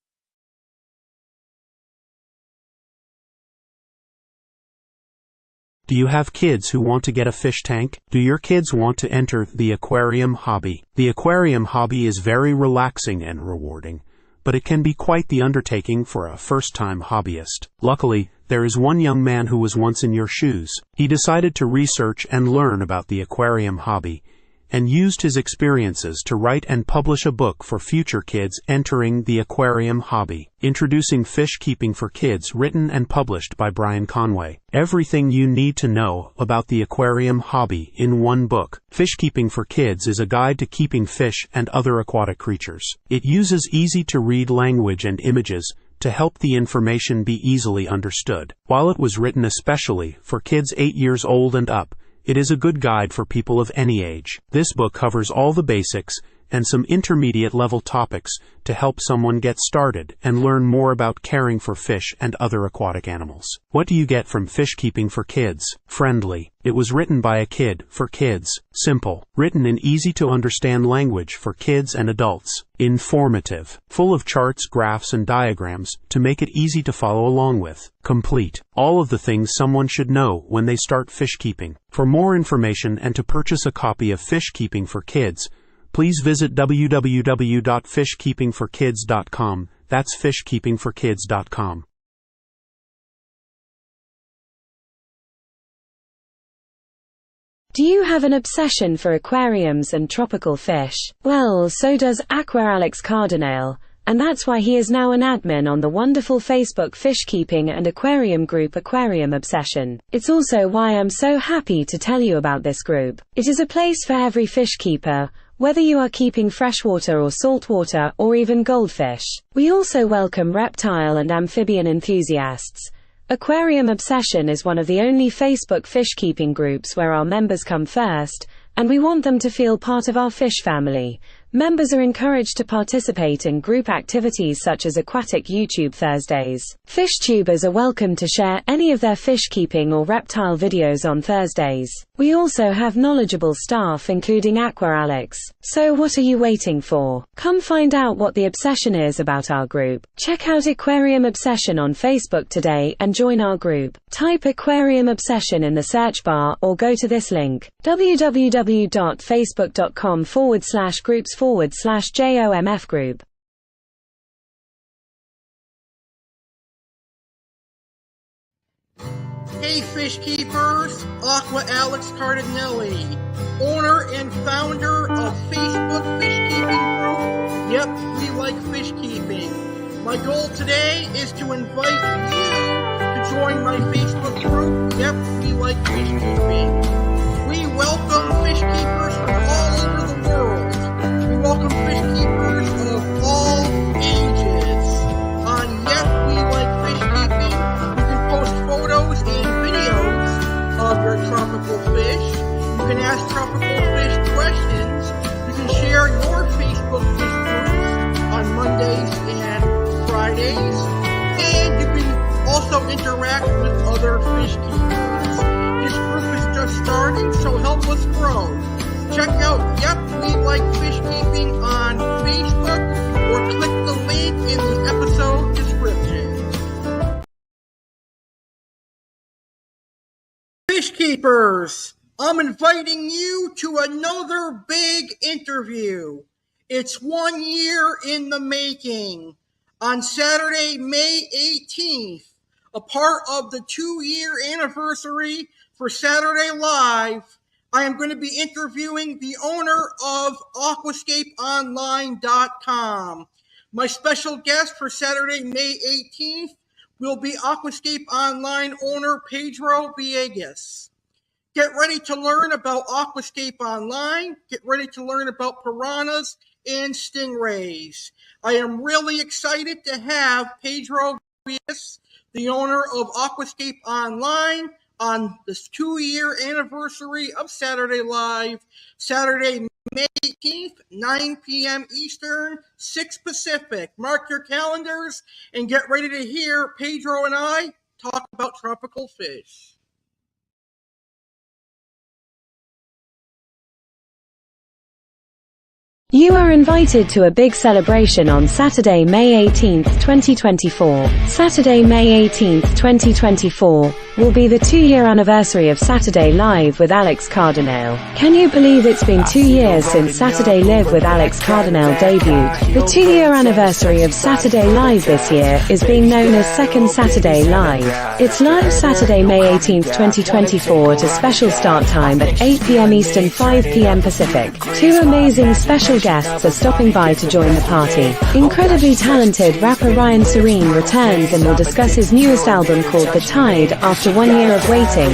Do you have kids who want to get a fish tank? Do your kids want to enter the aquarium hobby? The aquarium hobby is very relaxing and rewarding, but it can be quite the undertaking for a first-time hobbyist. Luckily, there is one young man who was once in your shoes. He decided to research and learn about the aquarium hobby, and used his experiences to write and publish a book for future kids entering the aquarium hobby. Introducing Fish Keeping for Kids, written and published by Brian Conway. Everything you need to know about the aquarium hobby in one book. Fish Keeping for Kids is a guide to keeping fish and other aquatic creatures. It uses easy-to-read language and images to help the information be easily understood. While it was written especially for kids 8 years old and up, it is a good guide for people of any age. This book covers all the basics and some intermediate-level topics to help someone get started and learn more about caring for fish and other aquatic animals. What do you get from Fish Keeping for Kids? Friendly. It was written by a kid for kids. Simple. Written in easy-to-understand language for kids and adults. Informative. Full of charts, graphs, and diagrams to make it easy to follow along with. Complete. All of the things someone should know when they start fish keeping. For more information and to purchase a copy of Fish Keeping for Kids, please visit www.fishkeepingforkids.com. That's fishkeepingforkids.com. Do you have an obsession for aquariums and tropical fish? Well, so does Aqua Alex CARDINALE, and that's why he is now an admin on the wonderful Facebook fish keeping and aquarium group Aquarium Obsession. It's also why I'm so happy to tell you about this group. It is a place for every fish keeper, whether you are keeping freshwater or saltwater or even goldfish. We also welcome reptile and amphibian enthusiasts. Aquarium Obsession is one of the only Facebook fish keeping groups where our members come first, and we want them to feel part of our fish family. Members are encouraged to participate in group activities such as Aquatic YouTube Thursdays. Fish tubers are welcome to share any of their fish keeping or reptile videos on Thursdays. We also have knowledgeable staff including Aqua Alex. So what are you waiting for? Come find out what the obsession is about our group. Check out Aquarium Obsession on Facebook today and join our group. Type Aquarium Obsession in the search bar or go to this link, www.facebook.com/groups/JOMF group. Hey fish keepers, Aqua Alex Cardinelli, owner and founder of Facebook Fish Keeping Group. Yep, we like fish keeping. My goal today is to invite you to join my Facebook group. Yep, we like fish keeping. We welcome fish keepers from all over the world. We welcome fish keepers of all ages. On Yep, we like fish keeping, you can post photos and videos of your tropical fish. You can ask tropical fish questions. You can share your Facebook fish groups on Mondays and Fridays. And you can also interact with other fish keepers. This group is just starting, so help us grow. Check out Yep, We Like Fish Keeping on Facebook or click the link in the episode description. Fish keepers, I'm inviting you to another big interview. It's 1 year in the making. On Saturday, May 18th, a part of the 2-year anniversary for Saturday Live, I am going to be interviewing the owner of Aquascapeonline.com. My special guest for Saturday, May 18th will be Aquascapeonline owner Pedro Villegas. Get ready to learn about Aquascape Online. Get ready to learn about piranhas and stingrays. I am really excited to have Pedro Villegas, the owner of Aquascape Online, on this 2-year anniversary of Saturday Live, Saturday, May 18th, 9 p.m. Eastern, 6 Pacific. Mark your calendars and get ready to hear Pedro and I talk about tropical fish. You are invited to a big celebration on Saturday, May 18th, 2024. Saturday, May 18th, 2024 will be the 2-year anniversary of Saturday Live with Alex Cardinale. Can you believe it's been 2 years since Saturday Live with Alex Cardinale debuted? The 2-year anniversary of Saturday Live this year is being known as Second Saturday Live. It's live Saturday, May 18th, 2024 at a special start time at 8 p.m. Eastern, 5 p.m. Pacific. 2 amazing special guests are stopping by to join the party. Incredibly talented rapper Ryan Serene returns and will discuss his newest album called The Tide after 1 year of waiting.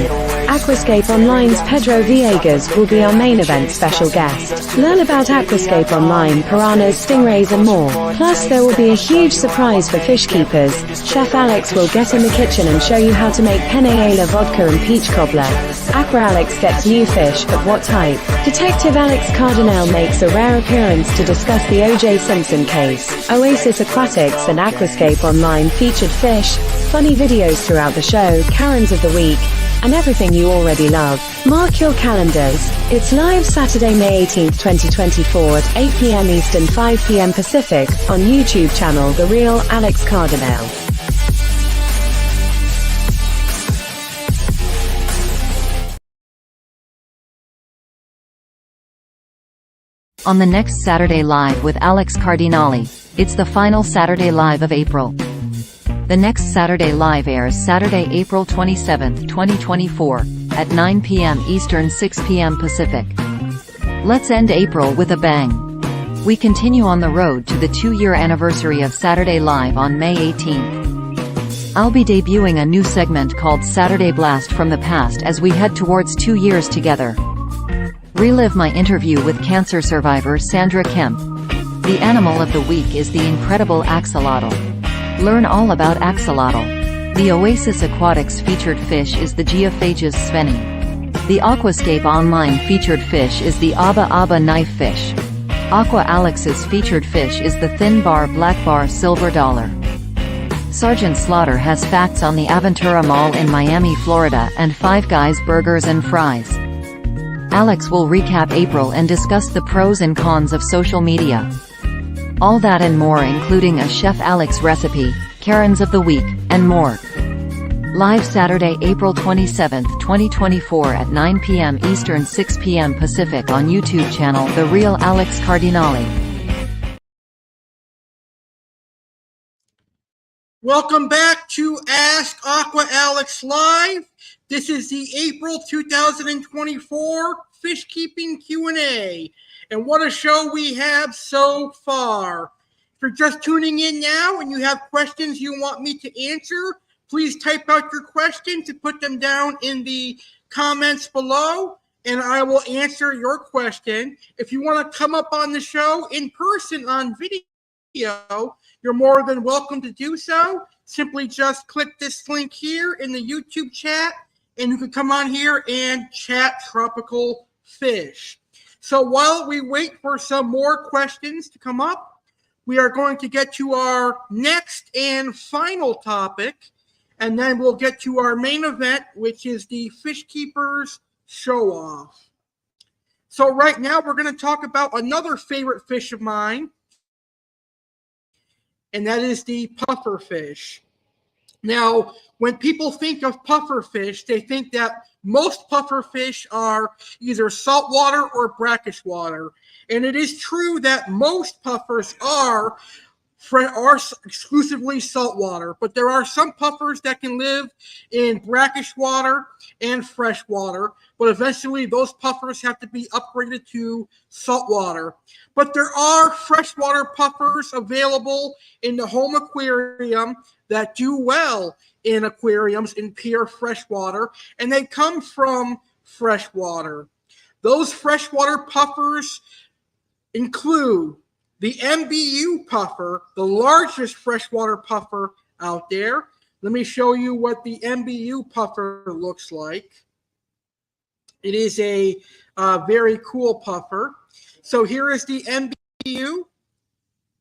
Aquascapeonline's Pedro Villegas will be our main event special guest. Learn about Aquascapeonline, piranhas, stingrays and more. Plus there will be a huge surprise for fish keepers. Chef Alex will get in the kitchen and show you how to make penne alla vodka and peach cobbler. Aqua Alex gets new fish, but what type? Detective Alex Cardinale makes a rare appearance to discuss the O.J. Simpson case. Oasis Aquatics and Aquascapeonline featured fish, funny videos throughout the show, Karens of the Week, and everything you already love. Mark your calendars. It's live Saturday, May 18th, 2024 at 8 p.m. Eastern, 5 p.m. Pacific on YouTube channel The Real Alex Cardinale. On the next Saturday Live with Alex Cardinale, it's the final Saturday Live of April. The next Saturday Live airs Saturday, April 27, 2024, at 9 p.m. Eastern, 6 p.m. Pacific. Let's end April with a bang. We continue on the road to the 2-year anniversary of Saturday Live on May 18th. I'll be debuting a new segment called Saturday Blast from the Past as we head towards 2 years together. Relive my interview with cancer survivor Sandra Kemp. The animal of the week is the incredible axolotl. Learn all about axolotl. The Oasis Aquatics featured fish is the Geophagus sveni. The Aquascapeonline featured fish is the Aba Aba knife fish. Aqua Alex's featured fish is the thin bar black bar silver dollar. Sergeant Slaughter has facts on the Aventura Mall in Miami, Florida and Five Guys burgers and fries. Alex will recap April and discuss the pros and cons of social media. All that and more, including a Chef Alex recipe, Karens of the Week, and more. Live Saturday, April 27, 2024 at 9 p.m. Eastern, 6 p.m. Pacific on YouTube channel The Real Alex Cardinale. Welcome back to Ask Aqua Alex Live. This is the April 2024 Fish Keeping Q&A. And what a show we have so far. If you're just tuning in now and you have questions you want me to answer, please type out your questions and put them down in the comments below, and I will answer your question. If you want to come up on the show in person on video, you're more than welcome to do so. Simply just click this link here in the YouTube chat, and you can come on here and chat tropical fish. So while we wait for some more questions to come up, we are going to get to our next and final topic, and then we'll get to our main event, which is the Fish Keepers Show-Off. So right now we're going to talk about another favorite fish of mine, and that is the pufferfish. Now, when people think of pufferfish, they think that most pufferfish are either saltwater or brackish water. And it is true that most puffers are exclusively saltwater, but there are some puffers that can live in brackish water and freshwater, but eventually those puffers have to be upgraded to saltwater. But there are freshwater puffers available in the home aquarium that do well in aquariums in pure freshwater, and they come from freshwater. Those freshwater puffers include the MBU puffer, the largest freshwater puffer out there. Let me show you what the MBU puffer looks like. It is a very cool puffer. So here is the MBU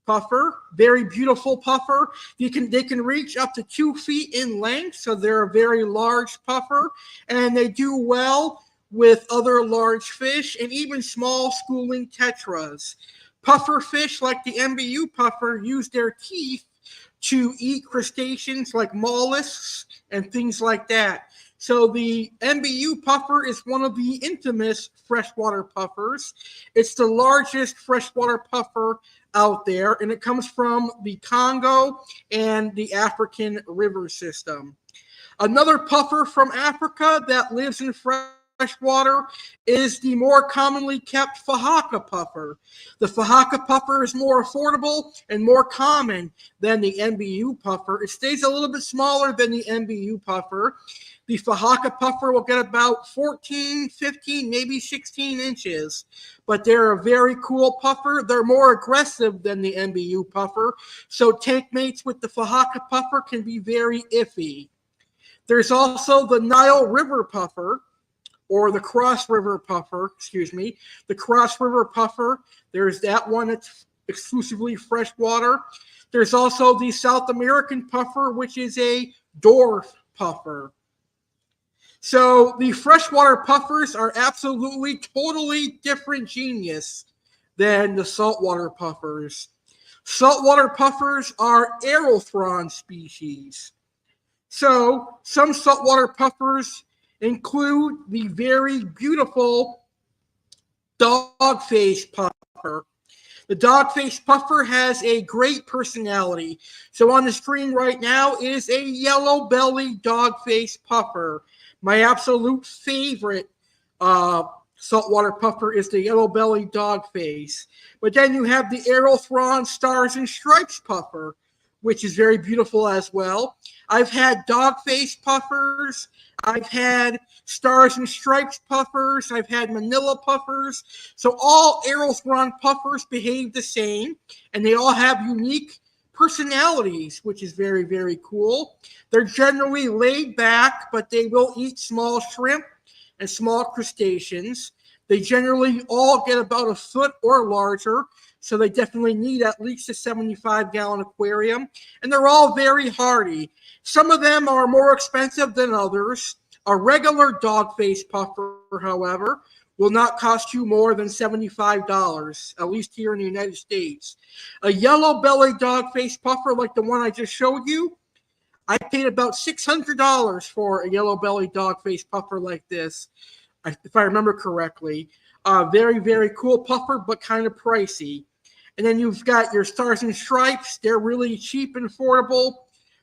puffer, very beautiful puffer. They can reach up to 2 feet in length, so they're a very large puffer, and they do well with other large fish and even small schooling tetras. Puffer fish like the MBU puffer use their teeth to eat crustaceans like mollusks and things like that. So the MBU puffer is one of the infamous freshwater puffers. It's the largest freshwater puffer out there, and it comes from the Congo and the African river system. Another puffer from Africa that lives in freshwater is the more commonly kept Fahaka puffer. The Fahaka puffer is more affordable and more common than the MBU puffer. It stays a little bit smaller than the MBU puffer. The Fahaka puffer will get about 14, 15, maybe 16 inches, but they're a very cool puffer. They're more aggressive than the MBU puffer, so tank mates with the Fahaka puffer can be very iffy. There's also the Nile River puffer, or the Cross River puffer, the Cross River puffer. There's that one that's exclusively freshwater. There's also the South American puffer, which is a dwarf puffer. So the freshwater puffers are absolutely, totally different genius than the saltwater puffers. Saltwater puffers are aerothron species. So some saltwater puffers include the very beautiful dogface puffer. The dogface puffer has a great personality. So on the screen right now is a yellow-bellied dogface puffer. My absolute favorite saltwater puffer is the yellow-bellied dogface. But then you have the aerothron stars and stripes puffer, which is very beautiful as well. I've had dogface puffers. I've had stars and stripes puffers. I've had manila puffers. So all aerothron puffers behave the same, and they all have unique personalities, which is very, very cool. They're generally laid back, but they will eat small shrimp and small crustaceans. They generally all get about a foot or larger, so they definitely need at least a 75-gallon aquarium, and they're all very hardy. Some of them are more expensive than others. A regular dogface puffer, however, will not cost you more than $75, at least here in the United States. A yellow-bellied dogface puffer like the one I just showed you, I paid about $600 for a yellow-bellied dogface puffer like this, if I remember correctly. Very, very cool puffer, but kind of pricey. And then you've got your stars and stripes. They're really cheap and affordable.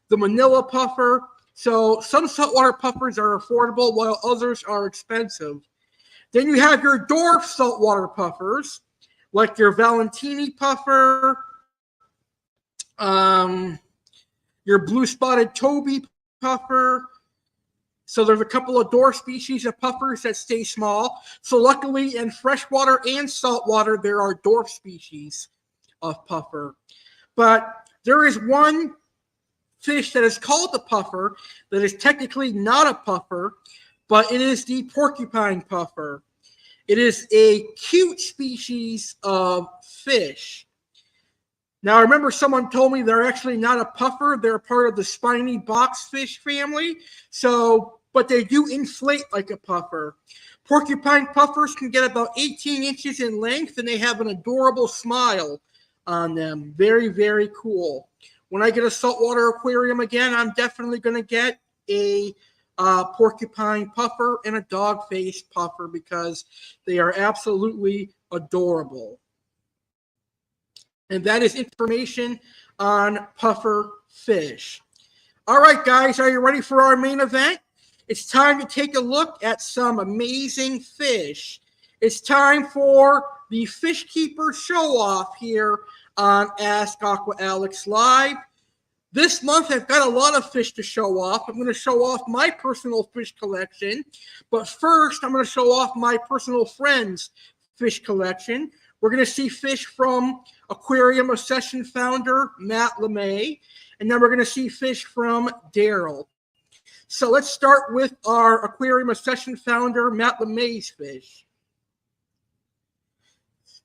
The manila puffer. So some saltwater puffers are affordable while others are expensive. Then you have your dwarf saltwater puffers, like your Valentini puffer, your blue-spotted Toby puffer. So there's a couple of dwarf species of puffers that stay small. So luckily in freshwater and saltwater, there are dwarf species of puffer. But there is one fish that is called a puffer that is technically not a puffer, but it is the porcupine puffer. It is a cute species of fish. Now, I remember someone told me they're actually not a puffer. They're part of the spiny boxfish family. But they do inflate like a puffer. Porcupine puffers can get about 18 inches in length, and they have an adorable smile on them. Very, very cool. When I get a saltwater aquarium again, I'm definitely going to get a porcupine puffer and a dogface puffer because they are absolutely adorable. And that is information on puffer fish. All right, guys, are you ready for our main event? It's time to take a look at some amazing fish. It's time for the Fish Keeper Show-Off here on Ask Aqua Alex Live. This month, I've got a lot of fish to show off. I'm going to show off my personal fish collection. But first, I'm going to show off my personal friend's fish collection. We're going to see fish from Aquarium Obsession founder Matt Lamay. And then we're going to see fish from Daryl. So let's start with our Aquarium Obsession founder Matt Lamay's fish.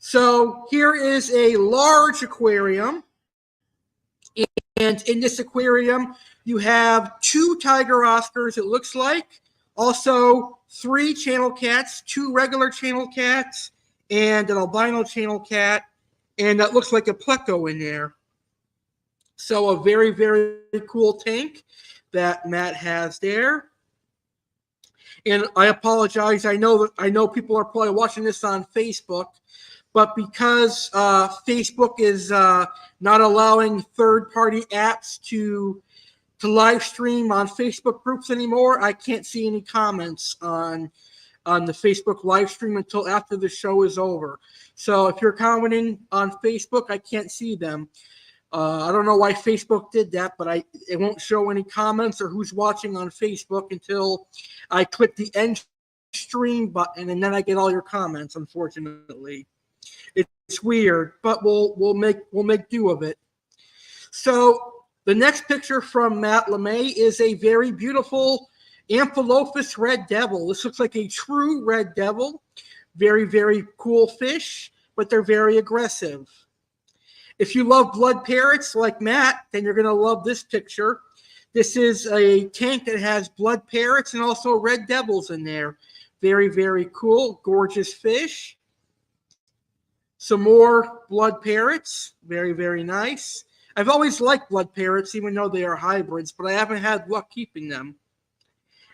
So here is a large aquarium. And in this aquarium, you have 2 tiger Oscars, it looks like. Also, 3 channel cats, 2 regular channel cats, and an albino channel cat. And that looks like a pleco in there. So a very, very cool tank that Matt has there. And I apologize. I know people are probably watching this on Facebook, but because Facebook is not allowing third-party apps to live stream on Facebook groups anymore, I can't see any comments on the Facebook live stream until after the show is over. So if you're commenting on Facebook, I can't see them. I don't know why Facebook did that, but it won't show any comments or who's watching on Facebook until I click the end stream button, and then I get all your comments. Unfortunately, it's weird, but we'll make do of it. So the next picture from Matt Lamay is a very beautiful Amphilophus red devil. This looks like a true red devil. Very, very cool fish, but they're very aggressive. If you love blood parrots like Matt, then you're going to love this picture. This is a tank that has blood parrots and also red devils in there. Very, very cool, gorgeous fish. Some more blood parrots. Very, very nice. I've always liked blood parrots, even though they are hybrids, but I haven't had luck keeping them.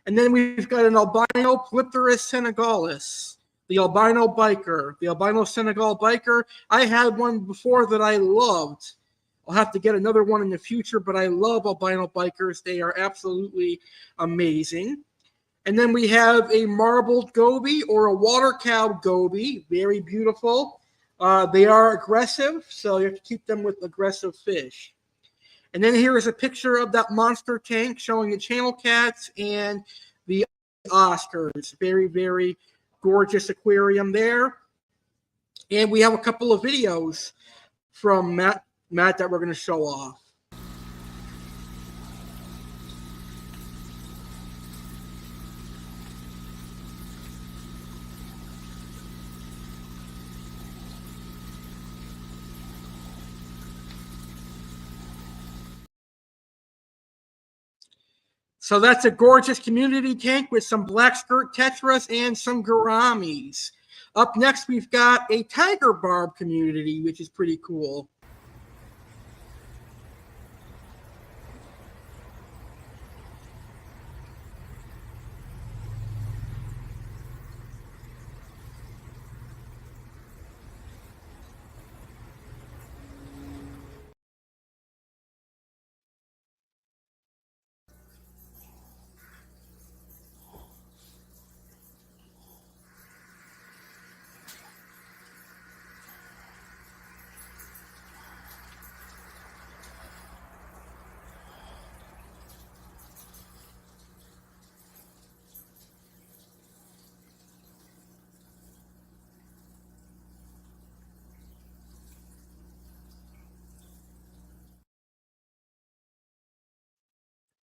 And then we've got an albino Polypterus senegalis. The albino biker, the albino Senegal biker. I had one before that I loved. I'll have to get another one in the future, but I love albino bikers. They are absolutely amazing. And then we have a marbled goby or a water cow goby. Very beautiful. They are aggressive, so you have to keep them with aggressive fish. And then here is a picture of that monster tank showing the channel cats and the Oscars. Very, very gorgeous aquarium there. And we have a couple of videos from Matt that we're going to show off. So that's a gorgeous community tank with some black skirt tetras and some gouramis. Up next, we've got a tiger barb community, which is pretty cool.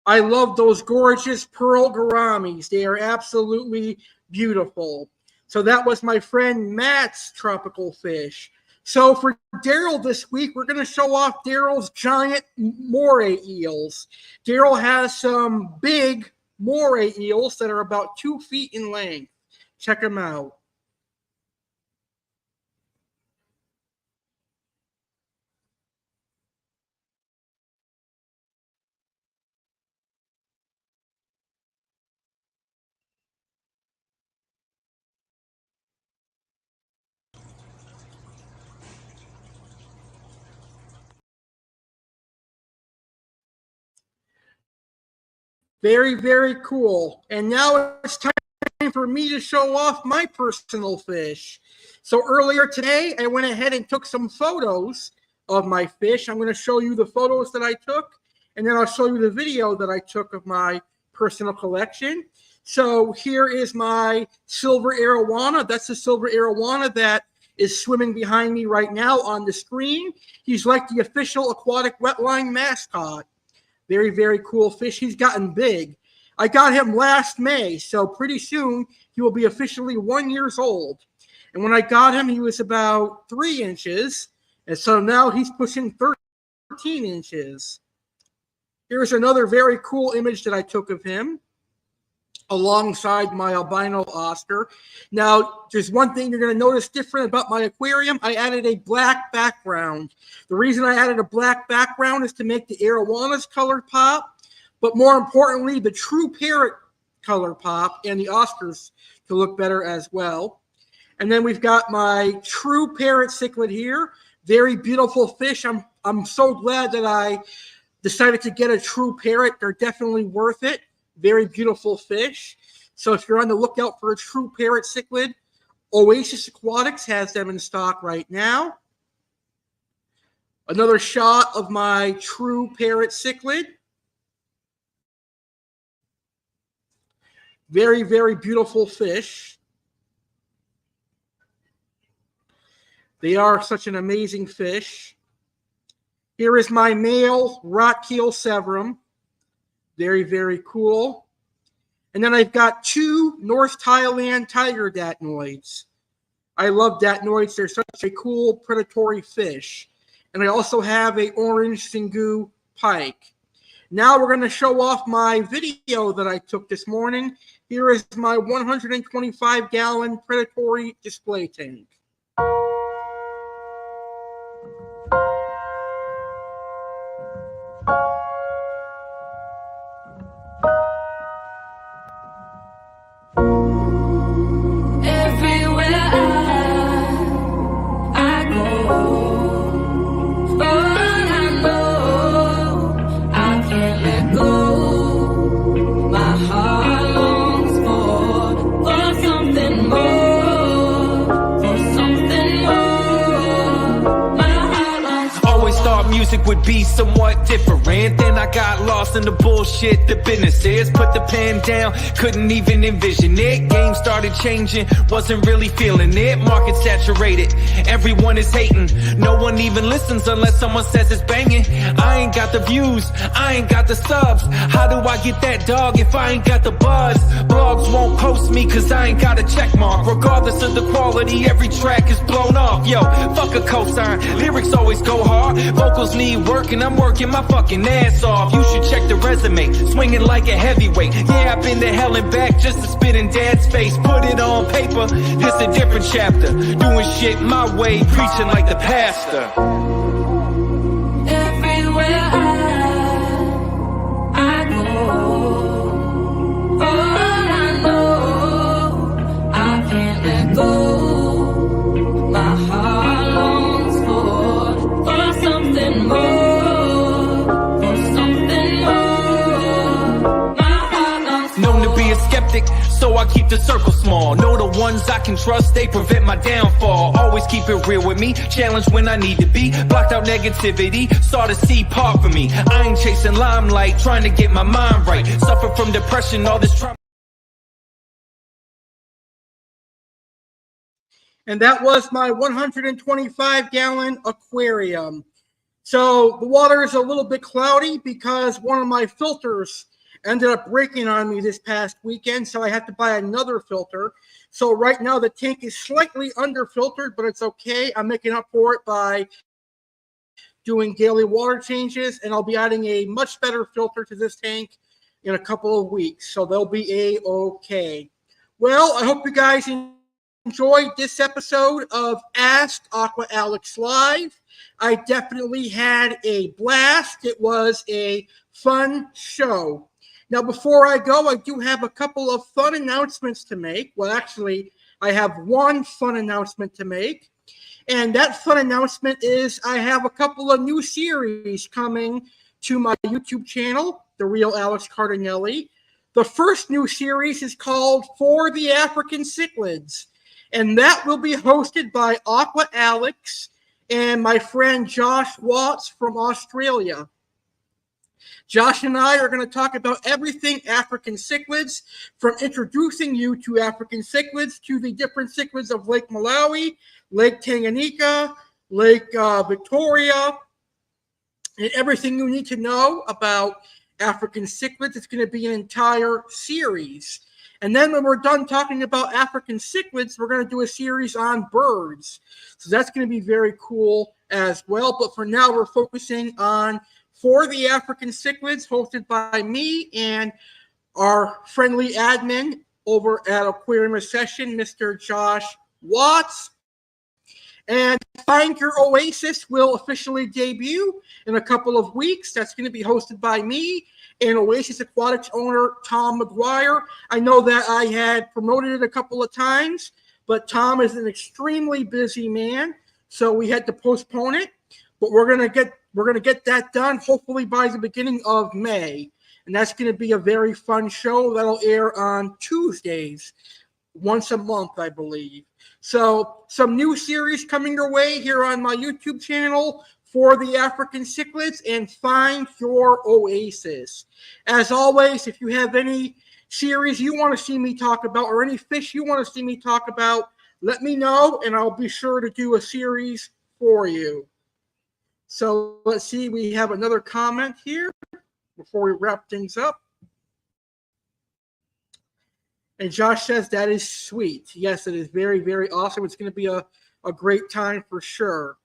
I love those gorgeous pearl gouramis. They are absolutely beautiful. So that was my friend Matt's tropical fish. So for Daryl this week, we're going to show off Daryl's giant moray eels. Daryl has some big moray eels that are about 2 feet in length. Check them out. Very, very cool. And now it's time for me to show off my personal fish. So earlier today, I went ahead and took some photos of my fish. I'm going to show you the photos that I took, and then I'll show you the video that I took of my personal collection. So here is my silver arowana. That's the silver arowana that is swimming behind me right now on the screen. He's like the official Aquatic Wetline mascot. Very, very cool fish. He's gotten big. I got him last May, so pretty soon he will be officially 1 year old. And when I got him, he was about 3 inches. And so now he's pushing 13 inches. Here's another very cool image that I took of him alongside my albino Oscar. Now, there's one thing you're going to notice different about my aquarium. I added a black background. The reason I added a black background is to make the arowanas color pop, but more importantly, the true parrot color pop and the Oscars to look better as well. And then we've got my true parrot cichlid here. Very beautiful fish. I'm so glad that I decided to get a true parrot. They're definitely worth it. Very beautiful fish. So if you're on the lookout for a true parrot cichlid, Oasis Aquatics has them in stock right now. Another shot of my true parrot cichlid. Very, very beautiful fish. They are such an amazing fish. Here is my male rock-keel severum. Very, very cool. And then I've got 2 North Thailand tiger datnoids. I love datnoids. They're such a cool predatory fish. And I also have a orange singu pike. Now we're going to show off my video that I took this morning. Here is my 125-gallon predatory display tank. Would be somewhat different. Then I got lost in the bullshit the business is. Put the pen down, couldn't even envision it. Game started changing, wasn't really feeling it. Market saturated, everyone is hating. No one even listens unless someone says it's banging. I ain't got the views, I ain't got the subs. How do I get that dog if I ain't got the buzz? Blogs won't post me cause I ain't got a check mark. Regardless of the quality, every track is blown off. Yo, fuck a cosign, lyrics always go hard. Vocals need work and I'm working my fucking ass off. You should check the resume, swinging like a heavyweight. Yeah, I've been to hell and back just to spit in dad's face. Put it on paper, this a different chapter. Doing shit my way, preaching like the pastor. Everywhere I go, all I know, I can't let go. My heart longs for something more. Skeptic, so I keep the circle small. Know the ones I can trust, they prevent my downfall. Always keep it real with me, challenge when I need to be. Blocked out negativity, saw the sea part for me. I ain't chasing limelight, trying to get my mind right. Suffer from depression, all this trauma. And that was my 125-gallon aquarium. So the water is a little bit cloudy because one of my filters ended up breaking on me this past weekend, so I had to buy another filter. So right now the tank is slightly under-filtered, but it's okay. I'm making up for it by doing daily water changes, and I'll be adding a much better filter to this tank in a couple of weeks, so they'll be a-okay. Well, I hope you guys enjoyed this episode of Ask Aqua Alex Live. I definitely had a blast. It was a fun show. Now, before I go, I do have a couple of fun announcements to make. Well, actually, I have one fun announcement to make. And that fun announcement is I have a couple of new series coming to my YouTube channel, The Real Alex Cardinale. The first new series is called For the African Cichlids. And that will be hosted by Aqua Alex and my friend Josh Watts from Australia. Josh and I are going to talk about everything African cichlids, from introducing you to African cichlids to the different cichlids of Lake Malawi, Lake Tanganyika, Lake Victoria, and everything you need to know about African cichlids. It's going to be an entire series. And then when we're done talking about African cichlids, we're going to do a series on birds. So that's going to be very cool as well. But for now, we're focusing on For the African Cichlids, hosted by me and our friendly admin over at Aquarium Session, Mr. Josh Watts. And Find Your Oasis will officially debut in a couple of weeks. That's going to be hosted by me and Oasis Aquatics owner Tom McGuire. I know that I had promoted it a couple of times, but Tom is an extremely busy man, so we had to postpone it. But we're gonna get that done hopefully by the beginning of May, and that's going to be a very fun show that'll air on Tuesdays, once a month, I believe. So some new series coming your way here on my YouTube channel, For the African Cichlids and Find Your Oasis. As always, if you have any series you want to see me talk about or any fish you want to see me talk about, let me know and I'll be sure to do a series for you. So let's see, we have another comment here before we wrap things up. And Josh says that is sweet. Yes, it is very, very awesome. It's going to be a great time for sure.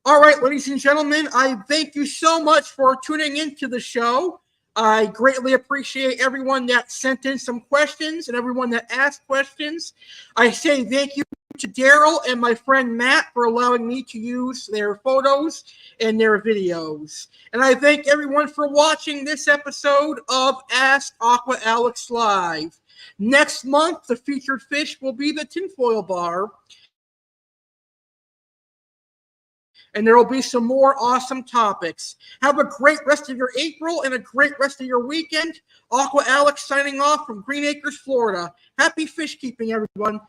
All right, ladies and gentlemen, I thank you so much for tuning into the show. I greatly appreciate everyone that sent in some questions and everyone that asked questions. I say thank you to Daryl and my friend Matt for allowing me to use their photos and their videos. And I thank everyone for watching this episode of Ask Aqua Alex Live. Next month, the featured fish will be the tinfoil bar. And there will be some more awesome topics. Have a great rest of your April and a great rest of your weekend. Aqua Alex signing off from Green Acres, Florida. Happy fish keeping, everyone.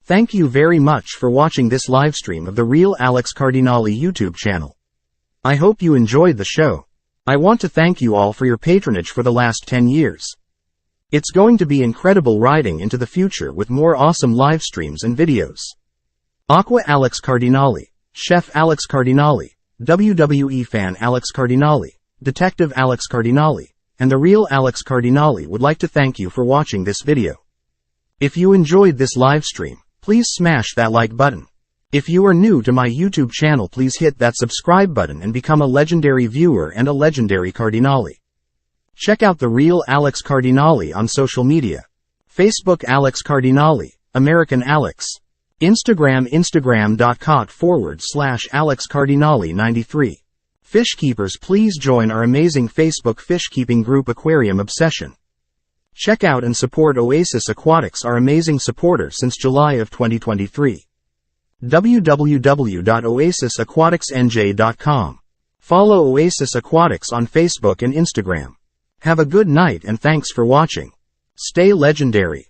Thank you very much for watching this live stream of the Real Alex Cardinale YouTube channel. I hope you enjoyed the show. I want to thank you all for your patronage for the last 10 years. It's going to be incredible riding into the future with more awesome live streams and videos. Aqua Alex Cardinale, Chef Alex Cardinale, WWE fan Alex Cardinale, Detective Alex Cardinale, and the Real Alex Cardinale would like to thank you for watching this video. If you enjoyed this live stream, please smash that like button. If you are new to my YouTube channel, please hit that subscribe button and become a legendary viewer and a legendary Cardinale. Check out the Real Alex Cardinale on social media. Facebook Alex Cardinale, American Alex. Instagram instagram.com/Alex Cardinale 93. Fish keepers, please join our amazing Facebook fish keeping group Aquarium Obsession. Check out and support Oasis Aquatics, our amazing supporter since July of 2023. www.oasisaquaticsnj.com. Follow Oasis Aquatics on Facebook and Instagram. Have a good night and thanks for watching. Stay legendary.